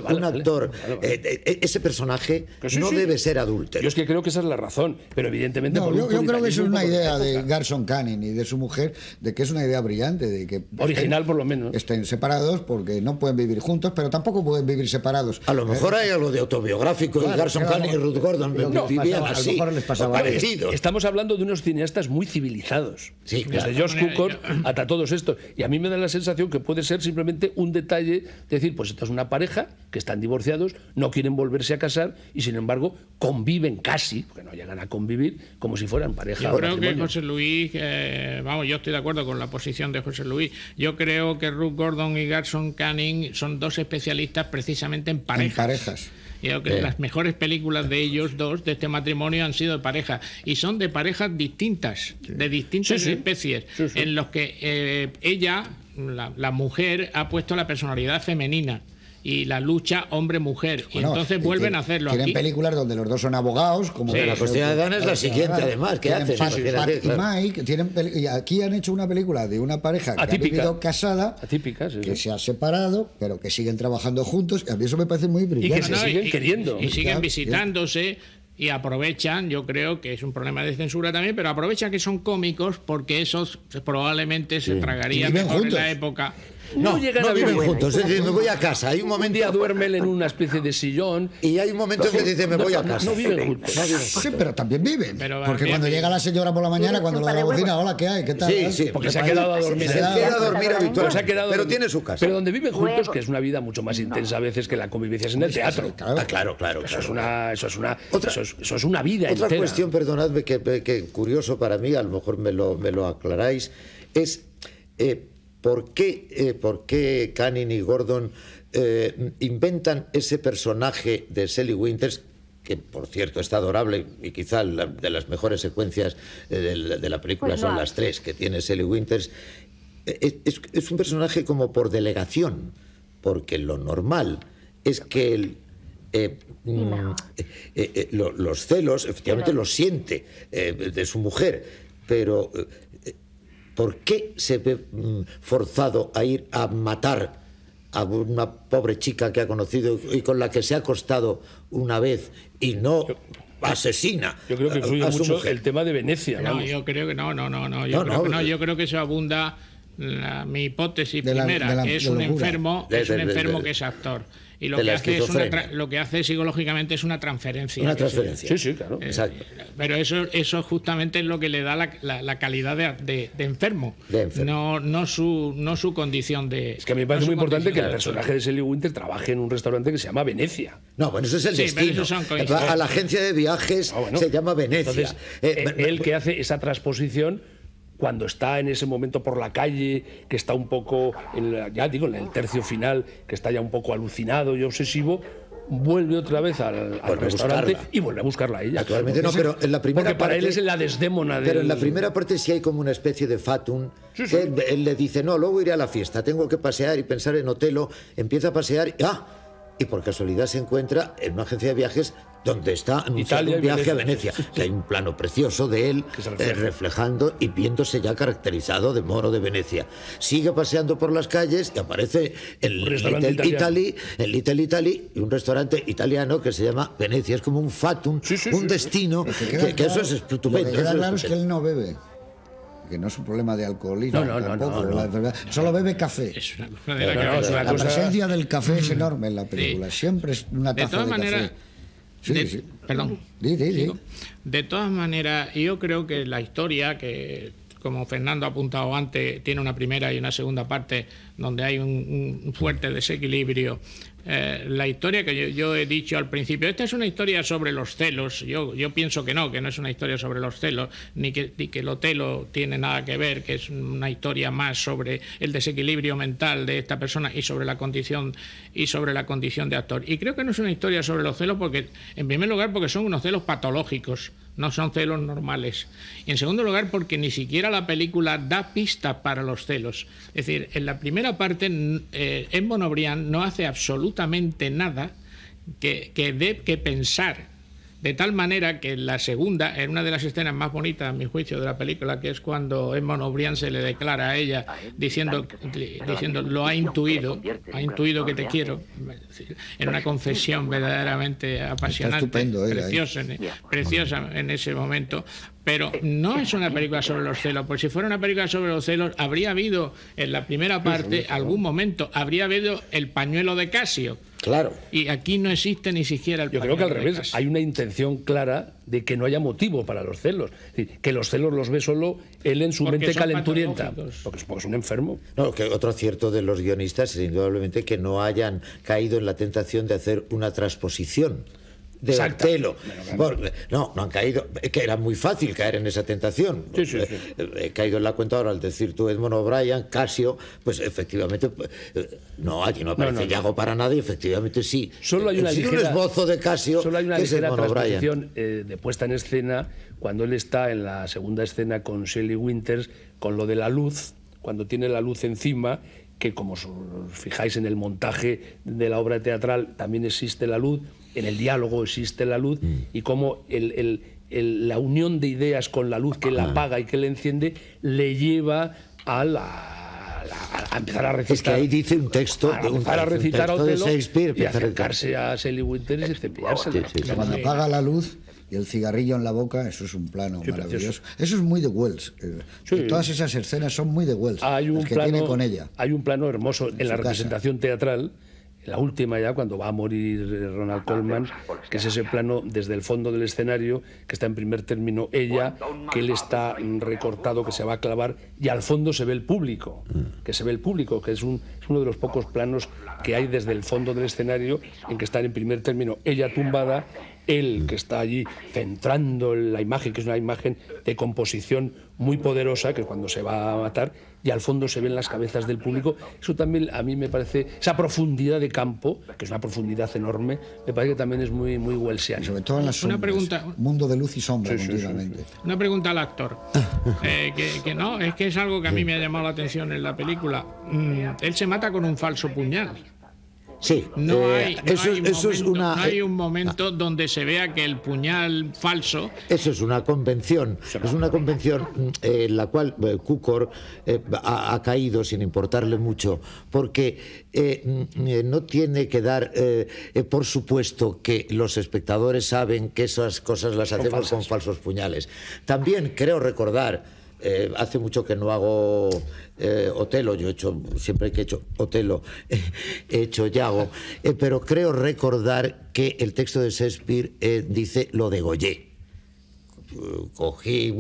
un actor, ese personaje no debe ser adúltero. Yo es que creo que esa es la razón, pero evidentemente... yo creo que es una idea de Garson Kanin y de su mujer, de que es una idea brillante, de que original por lo menos estén separados porque no pueden vivir juntos, pero tampoco pueden vivir separados. A lo mejor hay algo de autobiográfico, y Garson Kanin y Ruth Gordon vivían así, parecidos. Estamos hablando de unos cineastas muy civilizados, desde George Cukor hasta todos estos, y a mí me da la sensación que puede ser simplemente un detalle, decir, pues esta es una pareja que están divorciados, no quieren volverse a casar y sin embargo conviven casi, porque no llegan a convivir, como si fueran pareja. Yo creo que José Luis, yo estoy de acuerdo con la posición de José Luis. Yo creo que Ruth Gordon y Garson Gordon, Canning son dos especialistas precisamente en parejas. En parejas. Yo creo que las mejores películas de ellos dos, de este matrimonio, han sido de pareja. Y son de parejas distintas, de distintas especies, en los que ella, la mujer, ha puesto la personalidad femenina y la lucha hombre-mujer. Y entonces vuelven a hacerlo aquí. Tienen películas donde los dos son abogados. Como la cuestión de Dan es la siguiente, además. ¿Qué haces? Pat y Mike, y aquí han hecho una película de una pareja que atípica, ha vivido casada, que se ha separado, pero que siguen trabajando juntos. Y a mí eso me parece muy brillante. Y que se siguen queriendo. Y siguen visitándose. Y aprovechan, yo creo que es un problema de censura también, pero aprovechan que son cómicos porque esos probablemente se tragarían mejor en la época. No llegan a viven vivir juntos, es decir, me voy a casa. Hay un momento. Un día duermen en una especie de sillón. Y hay un momento en que dice, me voy a casa. No viven juntos. Sí, pero también viven. Porque bien, cuando llega la señora por la mañana, cuando lo de la cocina, hola, ¿qué hay? ¿Qué tal? Sí, porque se ha quedado a dormir. Se queda a dormir habitualmente, pero tiene su casa. Pero donde viven juntos, que es una vida mucho más intensa a veces que la convivencia es en el teatro. Claro. Eso es una vida entera. Otra cuestión, perdonadme, que curioso para mí, a lo mejor me lo aclaráis, es ¿por qué Canning y Gordon inventan ese personaje de Shelley Winters, que por cierto está adorable y quizá de las mejores secuencias de la película son las 3 que tiene Shelley Winters? Es un personaje como por delegación, porque lo normal es que los celos efectivamente los siente de su mujer, pero ¿por qué se ve forzado a ir a matar a una pobre chica que ha conocido y con la que se ha acostado una vez y no asesina? Yo creo que influye mucho mujer. El tema de Venecia. No, yo creo que no. Yo creo que eso abunda mi hipótesis primera, que es un enfermo, que es actor. Y lo que hace psicológicamente es una transferencia. Una transferencia. Sí, claro. Exacto. Pero eso justamente es lo que le da la calidad de enfermo. No su condición de... Es que a mí me parece muy importante que el personaje de Shelley Winters trabaje en un restaurante que se llama Venecia. No, bueno, eso es el destino. A la agencia de viajes se llama Venecia. Entonces, él que hace esa transposición cuando está en ese momento por la calle, que está un poco, en el tercio final, que está ya un poco alucinado y obsesivo, vuelve otra vez al restaurante y vuelve a buscarla a ella. Actualmente no, pero en la primera porque para él es la desdémona de... Pero en la primera parte sí hay como una especie de fatum, que él le dice, no, luego iré a la fiesta, tengo que pasear y pensar en Otelo, empieza a pasear y por casualidad se encuentra en una agencia de viajes donde está anunciando un viaje a Venecia, que hay un plano precioso de él reflejando y viéndose ya caracterizado de moro de Venecia. Sigue paseando por las calles y aparece el Little Italy, y un restaurante italiano que se llama Venecia. Es como un fatum, un destino, que eso es estupendo. Lo que queda claro es que él no bebe. Que no es un problema de alcoholismo. No. Solo bebe café. Es una cosa de la presencia del café es enorme en la película. Siempre es una taza de café. Perdón. De todas maneras, yo creo que la historia, que como Fernando ha apuntado antes, tiene una primera y una segunda parte donde hay un fuerte desequilibrio. La historia que yo he dicho al principio, esta es una historia sobre los celos. Yo pienso que no es una historia sobre los celos, ni que el Otelo tiene nada que ver, que es una historia más sobre el desequilibrio mental de esta persona y sobre la condición de actor. Y creo que no es una historia sobre los celos porque, en primer lugar, porque son unos celos patológicos, no son celos normales. Y en segundo lugar, porque ni siquiera la película da pistas para los celos. Es decir, en la primera parte, Edmond O'Brien no hace absolutamente nada que dé que pensar. De tal manera que en la segunda, en una de las escenas más bonitas, a mi juicio, de la película, que es cuando Edmond O'Brien se le declara a ella diciendo lo ha intuido que te quiero, en una confesión verdaderamente apasionante, preciosa en ese momento. Pero no es una película sobre los celos, porque si fuera una película sobre los celos, habría habido en la primera parte, algún momento, habría habido el pañuelo de Casio. Claro. Y aquí no existe ni siquiera el pañuelo. Yo creo que al revés, hay una intención clara de que no haya motivo para los celos. Es decir, que los celos los ve solo él en su mente calenturienta. Porque es un enfermo. No, que otro acierto de los guionistas es indudablemente que no hayan caído en la tentación de hacer una transposición de Exacto. Otelo. No han caído, que era muy fácil caer en esa tentación. Sí. He caído en la cuenta ahora al decir tú Edmond O'Brien, Casio, pues efectivamente, no, aquí no aparece Iago para nada y efectivamente sí. Solo hay una Existe ligera, un esbozo de Casio, solo hay una que es ligera Edmond O'Brien. transposición de puesta en escena cuando él está en la segunda escena con Shelley Winters, con lo de la luz, cuando tiene la luz encima, que como os fijáis en el montaje de la obra teatral también existe la luz, en el diálogo existe la luz, y como la unión de ideas con la luz que la apaga y que la enciende le lleva a empezar a recitar. Es que ahí dice un texto, para recitar a Otelo de Shakespeare, y acercarse a Shelley Winters y cepillársela. Cuando apaga la luz y el cigarrillo en la boca, eso es un plano maravilloso. Eso es muy de Wells. Todas esas escenas son muy de Wells. Hay un que plano, tiene con ella. Hay un plano hermoso en la representación teatral, en la última ya, cuando va a morir Ronald Colman, que es ese plano desde el fondo del escenario, que está en primer término ella, que él está recortado, que se va a clavar, y al fondo se ve el público, que es uno de los pocos planos que hay desde el fondo del escenario, en que están en primer término ella tumbada, él que está allí centrando la imagen, que es una imagen de composición muy poderosa, que es cuando se va a matar, y al fondo se ven las cabezas del público. Eso también a mí me parece, esa profundidad de campo, que es una profundidad enorme, me parece que también es muy, muy wellsiana. Sobre todo en las sombras. Una pregunta. Mundo de luz y sombra continuamente. Una pregunta al actor. Que no, es que es algo que a mí me ha llamado la atención en la película. Él se mata con un falso puñal. Sí, No hay un momento donde se vea que el puñal falso. Eso es una convención. Es una convención en la cual Cukor ha caído sin importarle mucho, porque no tiene que dar por supuesto que los espectadores saben que esas cosas las hacemos con falsos puñales. También creo recordar. Hace mucho que no hago Otelo, yo he hecho, siempre que he hecho Otelo, he hecho Iago, pero creo recordar que el texto de Shakespeare dice lo degollé. Cogí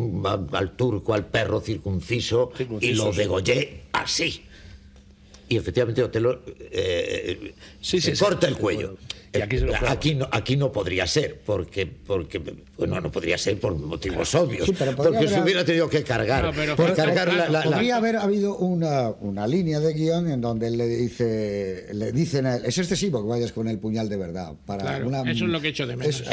al turco, al perro circunciso y lo degollé así. Y efectivamente Otelo se corta el cuello. Y Aquí no podría ser, porque bueno, no podría ser por motivos obvios, Sí, pero porque se hubiera tenido que cargar. No, pero Podría haber habido una línea de guión en donde le dicen a él, es excesivo que vayas con el puñal de verdad. Claro, eso es lo que he hecho de menos.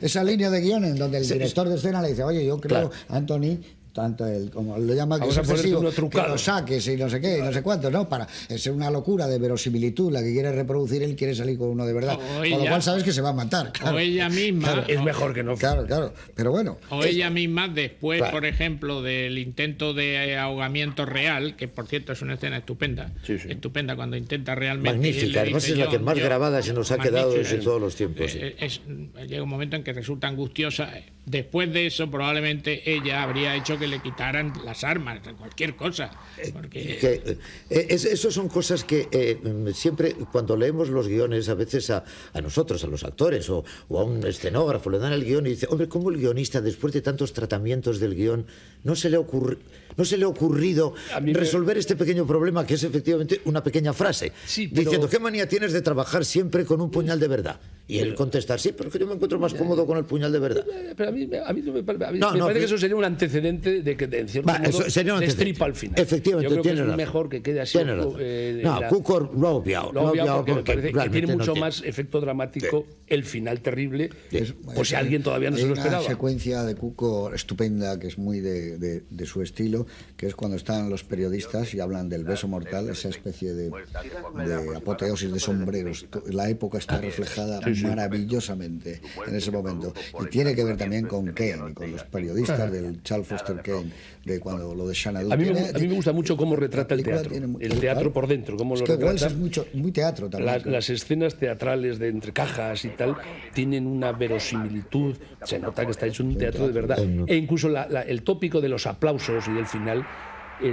Esa línea de guión en donde el director de escena le dice, oye, yo creo, Anthony, tanto él como lo llama, que es excesivo, que lo saques y no sé qué, y no sé cuánto, ¿no? Para ser una locura de verosimilitud la que quiere reproducir, él quiere salir con uno de verdad. Con lo cual sabes que se va a matar. Claro. O ella misma. Claro, es mejor que no. Claro. Pero bueno. O ella misma, después, por ejemplo, del intento de ahogamiento real, que por cierto es una escena estupenda, estupenda cuando intenta realmente. Magnífica, además es la que más grabada se nos ha quedado desde todos los tiempos. Llega un momento en que resulta angustiosa. Después de eso, probablemente ella habría hecho que le quitaran las armas, cualquier cosa. Porque... Eso son cosas que siempre, cuando leemos los guiones, a veces a nosotros, a los actores o a un escenógrafo, le dan el guión y dice, hombre, ¿cómo el guionista, después de tantos tratamientos del guión, no se le ha ocurrido resolver este pequeño problema, que es efectivamente una pequeña frase, diciendo, ¿qué manía tienes de trabajar siempre con un puñal de verdad? Y él contestar, sí, pero es que yo me encuentro más cómodo con el puñal de verdad. Pero a mí no me parece que eso sería un antecedente de que en cierto modo destripa al final. Efectivamente, yo creo que es mejor que quede así. Cukor lo ha obviado. Porque me parece que tiene mucho más efecto dramático el final terrible, por si alguien todavía no se lo esperaba. Hay una secuencia de Cukor estupenda que es muy de su estilo, que es cuando están los periodistas y hablan del beso mortal, esa especie de apoteosis de sombreros. La época está reflejada maravillosamente en ese momento. Y tiene que ver también con Kane, con los periodistas del Charles Foster Kane, de cuando lo de Xanadu. A mí me gusta mucho cómo retrata el teatro por dentro, cómo lo retrata. Wells es muy teatro también. Las escenas teatrales de entre cajas y tal tienen una verosimilitud, se nota que está hecho un teatro de verdad. E incluso el tópico de los aplausos y del final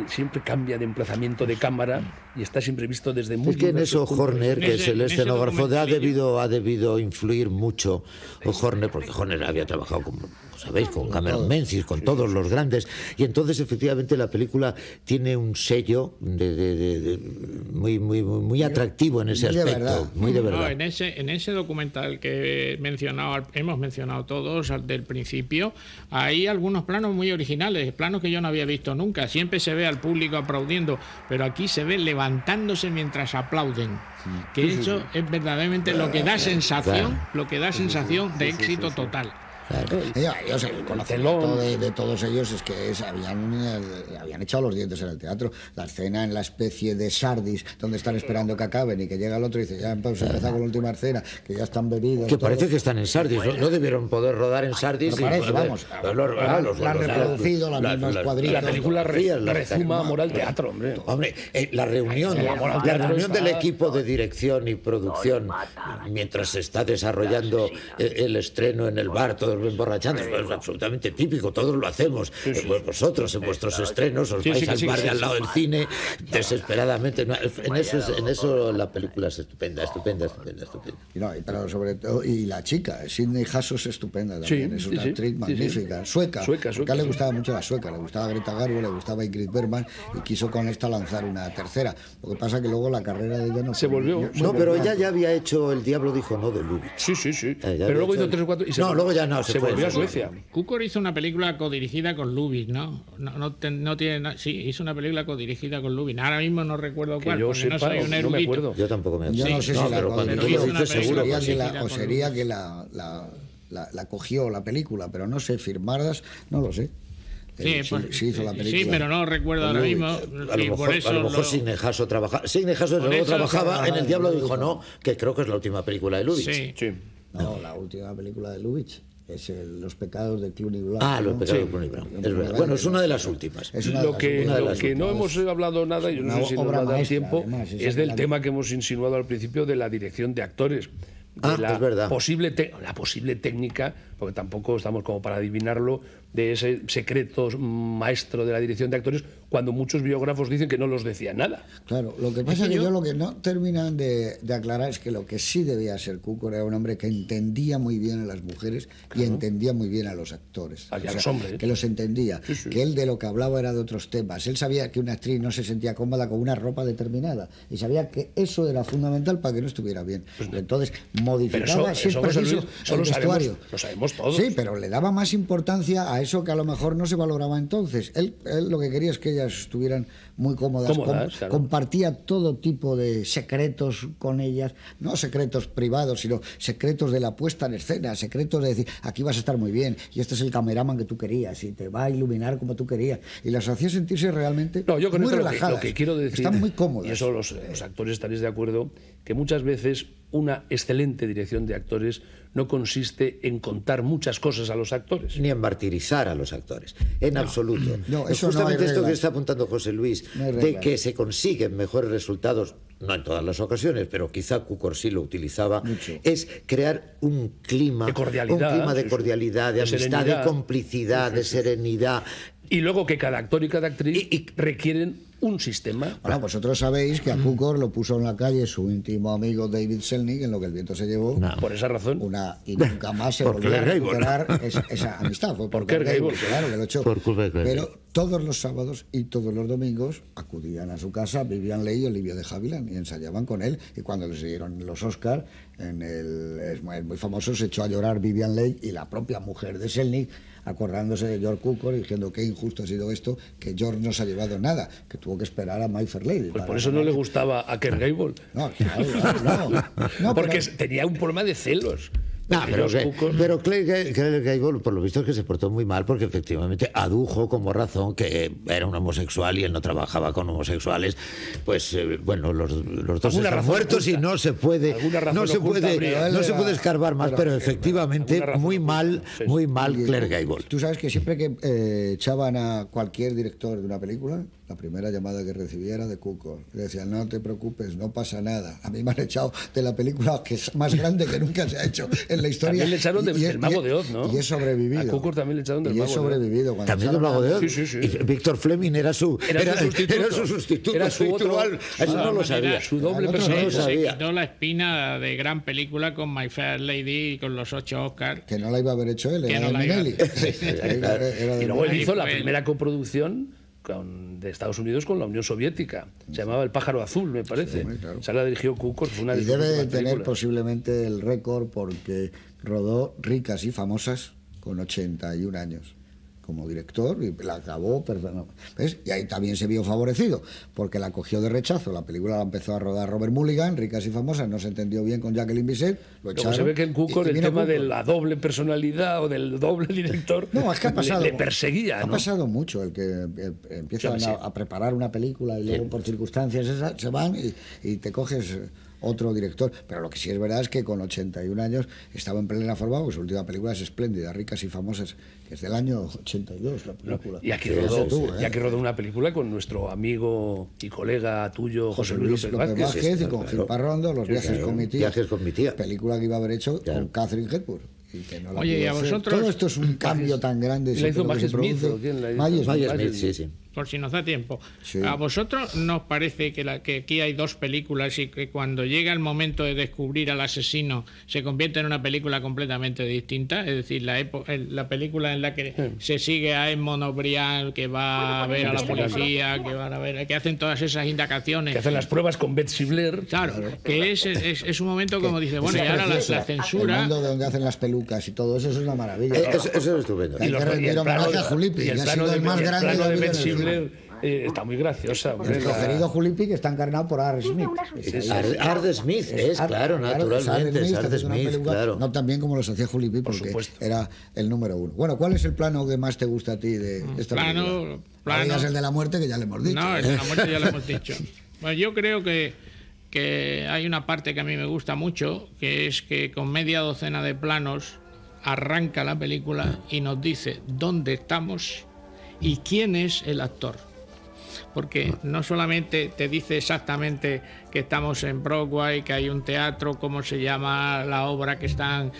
siempre cambia de emplazamiento de cámara y está siempre visto desde muy Es que en diversos eso puntos de Horner, vista. que es el En ese escenógrafo, documentalillo. ha debido influir mucho Horner, porque Horner había trabajado, como sabéis, con Cameron Menzies, con todos los grandes, y entonces efectivamente la película tiene un sello muy atractivo en ese Muy de aspecto, verdad. muy de No, verdad. en ese documental que hemos mencionado todos del principio, hay algunos planos muy originales, planos que yo no había visto nunca. Siempre se ve al público aplaudiendo, pero aquí se ve levantándose mientras aplauden. Que eso es verdaderamente lo que da sensación, de éxito total. Ellos, el conocimiento de todos ellos es que habían echado los dientes en el teatro. La escena en la especie de Sardis, donde están esperando que acaben y que llega el otro y dice, ya hemos empezado con la última escena, que ya están bebidos. Que parece que están en Sardis, no debieron poder rodar en Sardis. Pero parece, vamos, la han reproducido, las mismas cuadritos. La película la rezuma amor al teatro, hombre. Hombre, la reunión del equipo de dirección y producción, mientras se está desarrollando el estreno en el bar, todos emborrachando, es absolutamente típico, todos lo hacemos. Pues vosotros, en vuestros estrenos, os vais al bar de al lado del cine, desesperadamente. En eso la película es estupenda. Pero sobre todo, y la chica, Sidney Hasso, es estupenda también, es una actriz magnífica, sueca. A le gustaba mucho la sueca, le gustaba Greta Garbo, le gustaba Ingrid Bergman, y quiso con esta lanzar una tercera. Lo que pasa que luego la carrera de ella no Se volvió. No, pero ella ya había hecho El Diablo dijo no de Lubitsch. Sí. Pero luego hizo 3 o 4 y luego ya no. se volvió a Suecia. Cukor hizo una película codirigida con Lubitsch, ¿no? No tiene nada. Sí, hizo una película codirigida con Lubitsch. Ahora mismo no recuerdo Que cuál, yo porque sepa, no soy un no me erudito. acuerdo. Yo tampoco me Yo no sé si pero cuando tú lo dices seguro que sí. o sería que la cogió la película, pero no sé, firmadas, no lo sé. Sí hizo la película. Sí, pero no recuerdo ahora mismo. A lo mejor Sidney Hasso trabajaba. Sidney Hasso luego trabajaba en El Diablo dijo no, que creo que es la última película de Lubitsch. Sí. No, la última película de Lubitsch es Los pecados de Clooney Brown. Los pecados de Clooney Brown. Es verdad. Bueno, es una de las últimas. Lo que no hemos hablado nada, yo no sé si nos va a dar tiempo, es del tema que hemos insinuado al principio de la dirección de actores. Es verdad. La posible técnica, porque tampoco estamos como para adivinarlo, de ese secreto maestro de la dirección de actores, cuando muchos biógrafos dicen que no los decía nada. Claro, lo que pasa es que yo lo que no terminan de aclarar es que lo que sí debía ser Cukor era un hombre que entendía muy bien a las mujeres y entendía muy bien a los actores. A los hombres. Que los entendía. Sí. Que él de lo que hablaba era de otros temas. Él sabía que una actriz no se sentía cómoda con una ropa determinada y sabía que eso era fundamental para que no estuviera bien. Entonces modificaba si es preciso el vestuario. Lo sabemos todos. Sí, pero le daba más importancia a eso que a lo mejor no se valoraba entonces. Él lo que quería es que ellas estuvieran muy cómodas. Claro. Compartía todo tipo de secretos con ellas, no secretos privados, sino secretos de la puesta en escena, secretos de decir, aquí vas a estar muy bien, y este es el cameraman que tú querías, y te va a iluminar como tú querías. Y las hacía sentirse realmente yo con muy esto relajadas. Lo que quiero decir, están muy cómodas. y eso los actores estaréis de acuerdo, que muchas veces una excelente dirección de actores no consiste en contar muchas cosas a los actores. Ni en martirizar a los actores, en absoluto. No, es eso no justamente hay esto que reglas. está apuntando José Luis, No hay de reglas. que se consiguen mejores resultados, no en todas las ocasiones, pero quizá Cukor sí lo utilizaba, Mucho. es crear un clima De cordialidad, un clima de sí. cordialidad, de amistad, serenidad. de complicidad, de serenidad. Y luego que cada actor y cada actriz requieren un sistema. Bueno, vosotros sabéis que a Cukor lo puso en la calle su íntimo amigo David Selznick, en lo que el viento se llevó. Por esa razón. Y nunca más se Por volvió a Clark Gable. recuperar esa amistad. Fue por Clark Clark Gable, Gable. claro, que lo echó. Por culpa de Clark Pero Gable. todos los sábados y todos los domingos acudían a su casa Vivian Leigh y Olivia de Havilland y ensayaban con él. Y cuando les dieron los Oscar, es muy famoso, se echó a llorar Vivian Leigh y la propia mujer de Selznick, acordándose de George Cukor, diciendo qué injusto ha sido esto, que George no se ha llevado nada, que tuvo que esperar a My Fair Lady. Pues por eso no le gustaba a Clark Gable. No, claro, no, Porque pero- tenía un problema de celos. Pero Cukor- Clark Gable, por lo visto, es que se portó muy mal porque efectivamente adujo como razón que era un homosexual y él no trabajaba con homosexuales. Pues bueno, los dos Alguna están razón muertos y oculta. no se puede, Alguna razón oculta habría. no se puede escarbar más, pero efectivamente alguna razón muy mal, oculta, sí. muy mal Clark Gable. Tú sabes que siempre que echaban a cualquier director de una película, La primera llamada que recibí era de Cukor. Le decían, no te preocupes, no pasa nada. A mí me han echado de la película que es más grande que nunca se ha hecho en la historia. También le echaron del Mago de Oz, ¿no? Y he sobrevivido. A Cukor también le echaron del Mago de Oz. Y he sobrevivido. ¿También del Mago de Oz? Sí. Y Víctor Fleming era su sustituto. Era su habitual. Eso no lo sabía. Su doble Al otro personaje. no lo Se sabía. quitó la espina de gran película con My Fair Lady y con los 8 Oscars. Que no la iba a haber hecho él, Que era no de la iba a Minelli. hacer. Y luego él hizo la Fue él. primera coproducción de Estados Unidos con la Unión Soviética. Se llamaba El pájaro azul, me parece. Sí, claro. Esa la dirigió Cukor. Fue una de Y sus debe últimas tener películas. posiblemente el récord porque rodó Ricas y Famosas con 81 años como director y la acabó, ¿ves? Y ahí también se vio favorecido porque la cogió de rechazo. La película la empezó a rodar Robert Mulligan, Ricas y Famosas, no se entendió bien con Jacqueline Bisset, lo Luego echaron. se ve que en Cukor y el vino tema de Cukor. la doble personalidad o del doble director No, es que ha pasado, le perseguía, ha ¿no? pasado mucho el que empiezan Sí. a preparar una película y luego por circunstancias esas se van y te coges otro director. Pero lo que sí es verdad es que con 81 años estaba en plena forma, porque su última película es espléndida, Ricas y Famosas, que es del año 82 la película. Y aquí Fíjate rodó una película con nuestro amigo y colega tuyo, José Luis López Vázquez. y con Gil Parrondo, Los viajes con mi tía. Viajes con mi tía. Película que iba a haber hecho con Catherine Hepburn. Y que no la Oye, pudo y a hacer. vosotros- Todo esto es un cambio tan grande. ¿Y la hizo siempre que se Maggie Smith, produce. o quién la hizo? Maggie Smith. Maggie Smith, sí. Por si nos da tiempo. Sí. ¿A vosotros nos parece que aquí hay dos películas y que cuando llega el momento de descubrir al asesino se convierte en una película completamente distinta? Es decir, la película en la que se sigue a Edmond O'Brien, que va a ver a la policía, que hacen todas esas indagaciones. Que hacen las pruebas con Betsy Blair. Claro, que es un momento como dice, bueno, y Esa ahora preciosa. la censura... El mundo de donde hacen las pelucas y todo eso, es una maravilla. Eso es estupendo. Hay que rendir homenaje a Julipi, que ha sido el más grande plano de de la vida Betsy del cine. Blair está muy graciosa. hombre, Nuestro querido Julipi, que está encarnado por R. Smith. Ard Smith claro, naturalmente, es Ard Smith, claro. No tan bien como los hacía Julipi, porque supuesto. era el número uno. Bueno, ¿cuál es el plano que más te gusta a ti de esta película? No digas el de la muerte, que ya le hemos dicho. No, el de la muerte ya lo hemos dicho. Bueno, yo creo que hay una parte que a mí me gusta mucho, que es que con media docena de planos arranca la película y nos dice dónde estamos y quién es el actor. Porque no solamente te dice exactamente que estamos en Broadway, que hay un teatro, cómo se llama la obra que están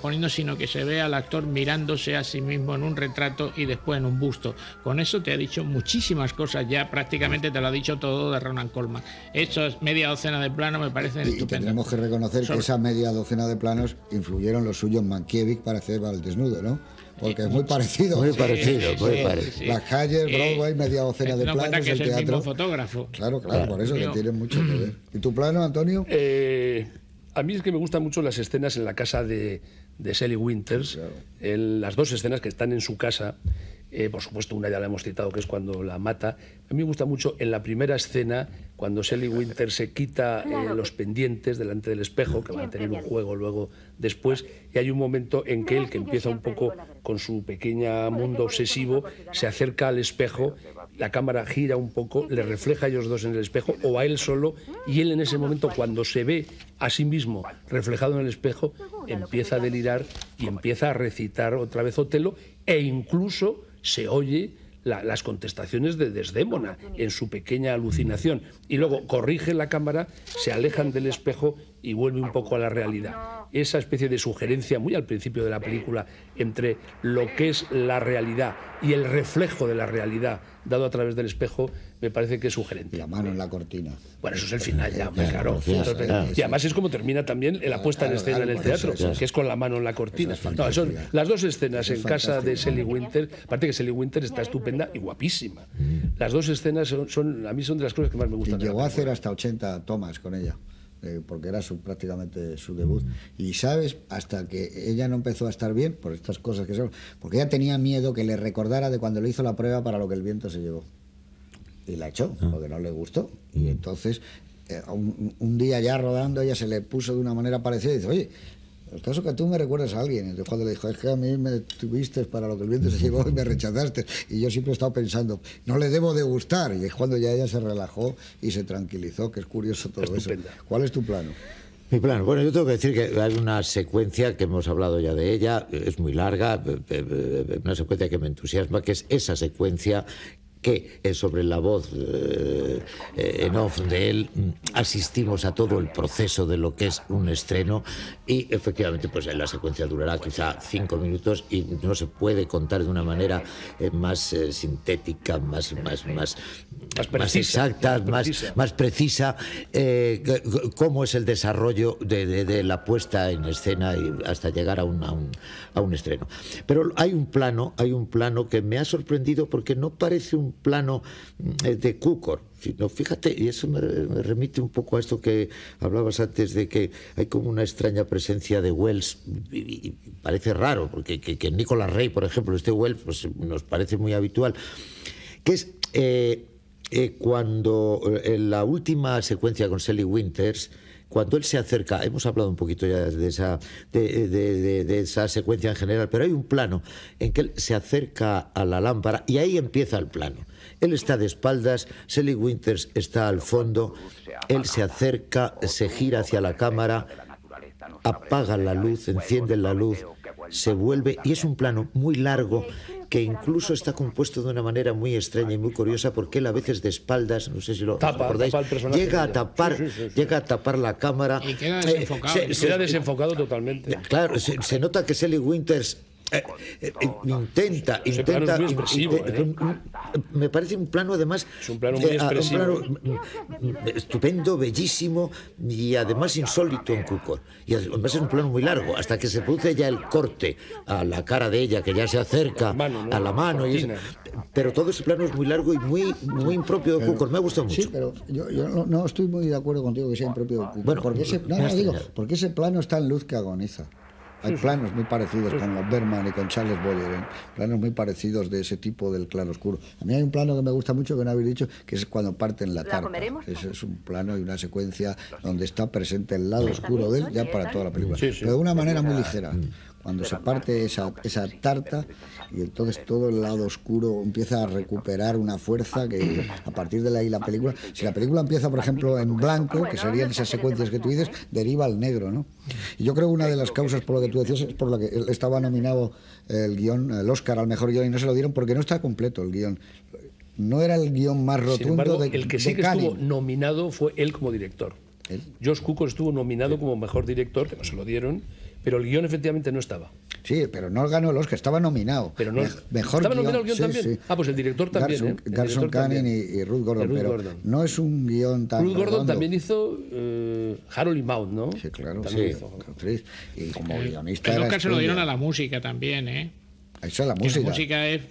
poniendo, sino que se ve al actor mirándose a sí mismo en un retrato y después en un busto. Con eso te ha dicho muchísimas cosas, ya prácticamente te lo ha dicho todo de Ronald Colman. Eso es media docena de planos, me parecen Y estupendos. tendremos que reconocer que esa media docena de planos influyeron los suyos Mankiewicz para hacer al desnudo, ¿no? Porque es muy parecido. Muy parecido, muy parecido. sí. Las calles, Broadway, media docena de Teniendo en cuenta planos, que el es el mismo teatro. fotógrafo. Claro, por eso que Mío. tiene mucho que ver. ¿Y tu plano, Antonio? A mí es que me gustan mucho las escenas en la casa de Shelley Winters, las dos escenas que están en su casa. Por supuesto, una ya la hemos citado, que es cuando la mata. A mí me gusta mucho en la primera escena, cuando Shelley Winters se quita los pendientes delante del espejo, que van a tener un juego luego después, y hay un momento en que él, que empieza un poco con su pequeño mundo obsesivo, se acerca al espejo, la cámara gira un poco, le refleja a ellos dos en el espejo, o a él solo, y él en ese momento, cuando se ve a sí mismo reflejado en el espejo, empieza a delirar y empieza a recitar otra vez Otelo, e incluso se oye las contestaciones de Desdémona en su pequeña alucinación, y luego corrige la cámara, se alejan del espejo y vuelve un poco a la realidad. Esa especie de sugerencia muy al principio de la película entre lo que es la realidad y el reflejo de la realidad dado a través del espejo me parece que es sugerente. La mano en la cortina. Bueno, eso es el final ya, hombre, claro. claro. Y además es como termina también la puesta en escena en el teatro, que es con la mano en la cortina. No, son las dos escenas en casa de Shelley Winters. Aparte que Shelley Winters está estupenda y guapísima. Las dos escenas a mí son de las cosas que más me Y gustan. llegó a hacer hasta 80 tomas con ella, porque era prácticamente su debut. Y sabes, hasta que ella no empezó a estar bien, por estas cosas que son, porque ella tenía miedo que le recordara de cuando le hizo la prueba para lo que el viento se llevó. Y la echó, porque no le gustó. Y entonces, un día ya rodando, ella se le puso de una manera parecida y dice, oye, el caso que tú me recuerdas a alguien. Entonces cuando le dijo, es que a mí me tuviste para lo que el viento se llevó y me rechazaste. Y yo siempre he estado pensando, no le debo de gustar. Y es cuando ya ella se relajó y se tranquilizó, que es curioso todo Estupenda. eso. ¿Cuál es tu plano? Mi plan, bueno, yo tengo que decir que hay una secuencia que hemos hablado ya de ella, es muy larga, una secuencia que me entusiasma, que es esa secuencia que sobre la voz en off de él asistimos a todo el proceso de lo que es un estreno, y efectivamente pues la secuencia durará quizá 5 minutos y no se puede contar de una manera más sintética, más exacta, más precisa cómo es el desarrollo de la puesta en escena y hasta llegar a un estreno. Pero hay un plano que me ha sorprendido porque no parece un plano de Cukor, sino, fíjate, y eso me remite un poco a esto que hablabas antes, de que hay como una extraña presencia de Wells, y parece raro, porque que Nicolas Rey, por ejemplo, Wells, pues nos parece muy habitual, que es cuando en la última secuencia con Shelley Winters, cuando él se acerca, hemos hablado un poquito ya de esa secuencia en general, pero hay un plano en que él se acerca a la lámpara y ahí empieza el plano. Él está de espaldas, Shelley Winters está al fondo, él se acerca, se gira hacia la cámara, apaga la luz, enciende la luz, se vuelve, y es un plano muy largo que incluso está compuesto de una manera muy extraña y muy curiosa, porque él a veces de espaldas, no sé si lo recordáis, llega a tapar la cámara y queda desenfocado. Queda desenfocado totalmente. Claro, se nota que Shelley Winters intenta, me parece un plano además, es un plano muy expresivo, un plano estupendo, bellísimo y además insólito en Cukor, y además es un plano muy largo hasta que se produce ya el corte a la cara de ella, que ya se acerca a la mano, pero todo ese plano es muy largo y muy impropio de Cukor. Me ha gustado mucho. Sí, pero yo no estoy muy de acuerdo contigo que sea impropio de Cukor. Bueno, porque ese plano está en Luz que agoniza. Hay planos muy parecidos con los Berman y con Charles Boyer, planos muy parecidos de ese tipo del claroscuro. A mí hay un plano que me gusta mucho, que no habéis dicho, que es cuando parten la tarta. Ese es un plano y una secuencia donde está presente el lado oscuro de él ya para toda la película. Pero de una manera muy ligera. Cuando se parte esa tarta y entonces todo el lado oscuro empieza a recuperar una fuerza que a partir de ahí la película, si la película empieza por ejemplo en blanco, que serían esas secuencias que tú dices, deriva al negro, ¿no? Y yo creo que una de las causas por lo que tú decías es por la que él estaba nominado el guión, el Oscar al mejor guión, y no se lo dieron porque no está completo el guión. No era el guión más rotundo. Sin embargo, de el que sí que estuvo nominado fue él como director. Josh Cukor estuvo nominado como mejor director, que no se lo dieron, pero el guión efectivamente no estaba. Sí, pero no ganó el Oscar, estaba nominado. Pero no, mejor ¿estaba guión, nominado el guión también? Sí. Ah, pues el director también. Garson Kanin y Ruth Gordon, no es un guión tan Ruth Gordon redondo. también hizo Harold y Maude, ¿no? Sí, claro. También hizo. Y como guionista el Oscar se lo dieron estrella. a la música también, ¿eh? Esa es la Que música. la música es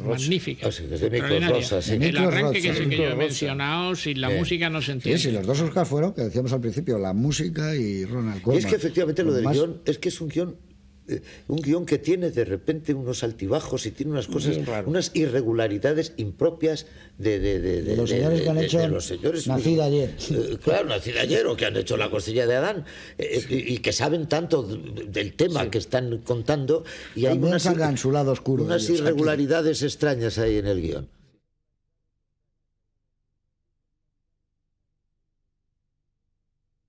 magnífica. De Miklos Rosa, sí. El arranque Miklos que yo he Rosa. mencionado, sin la música no se entiende. Sí, los dos Oscars fueron, que decíamos al principio, la música y Ronald Koeman. Y es que efectivamente lo del Más- guión es que es un guión que tiene de repente unos altibajos y tiene unas cosas, unas irregularidades impropias de los señores que han hecho los señores, Nacida ayer. Claro, Nacida ayer, o que han hecho La costilla de Adán, y que saben tanto del tema que están contando, y hay También unas sacan su lado oscuro. unas ellos aquí. irregularidades extrañas ahí en el guión.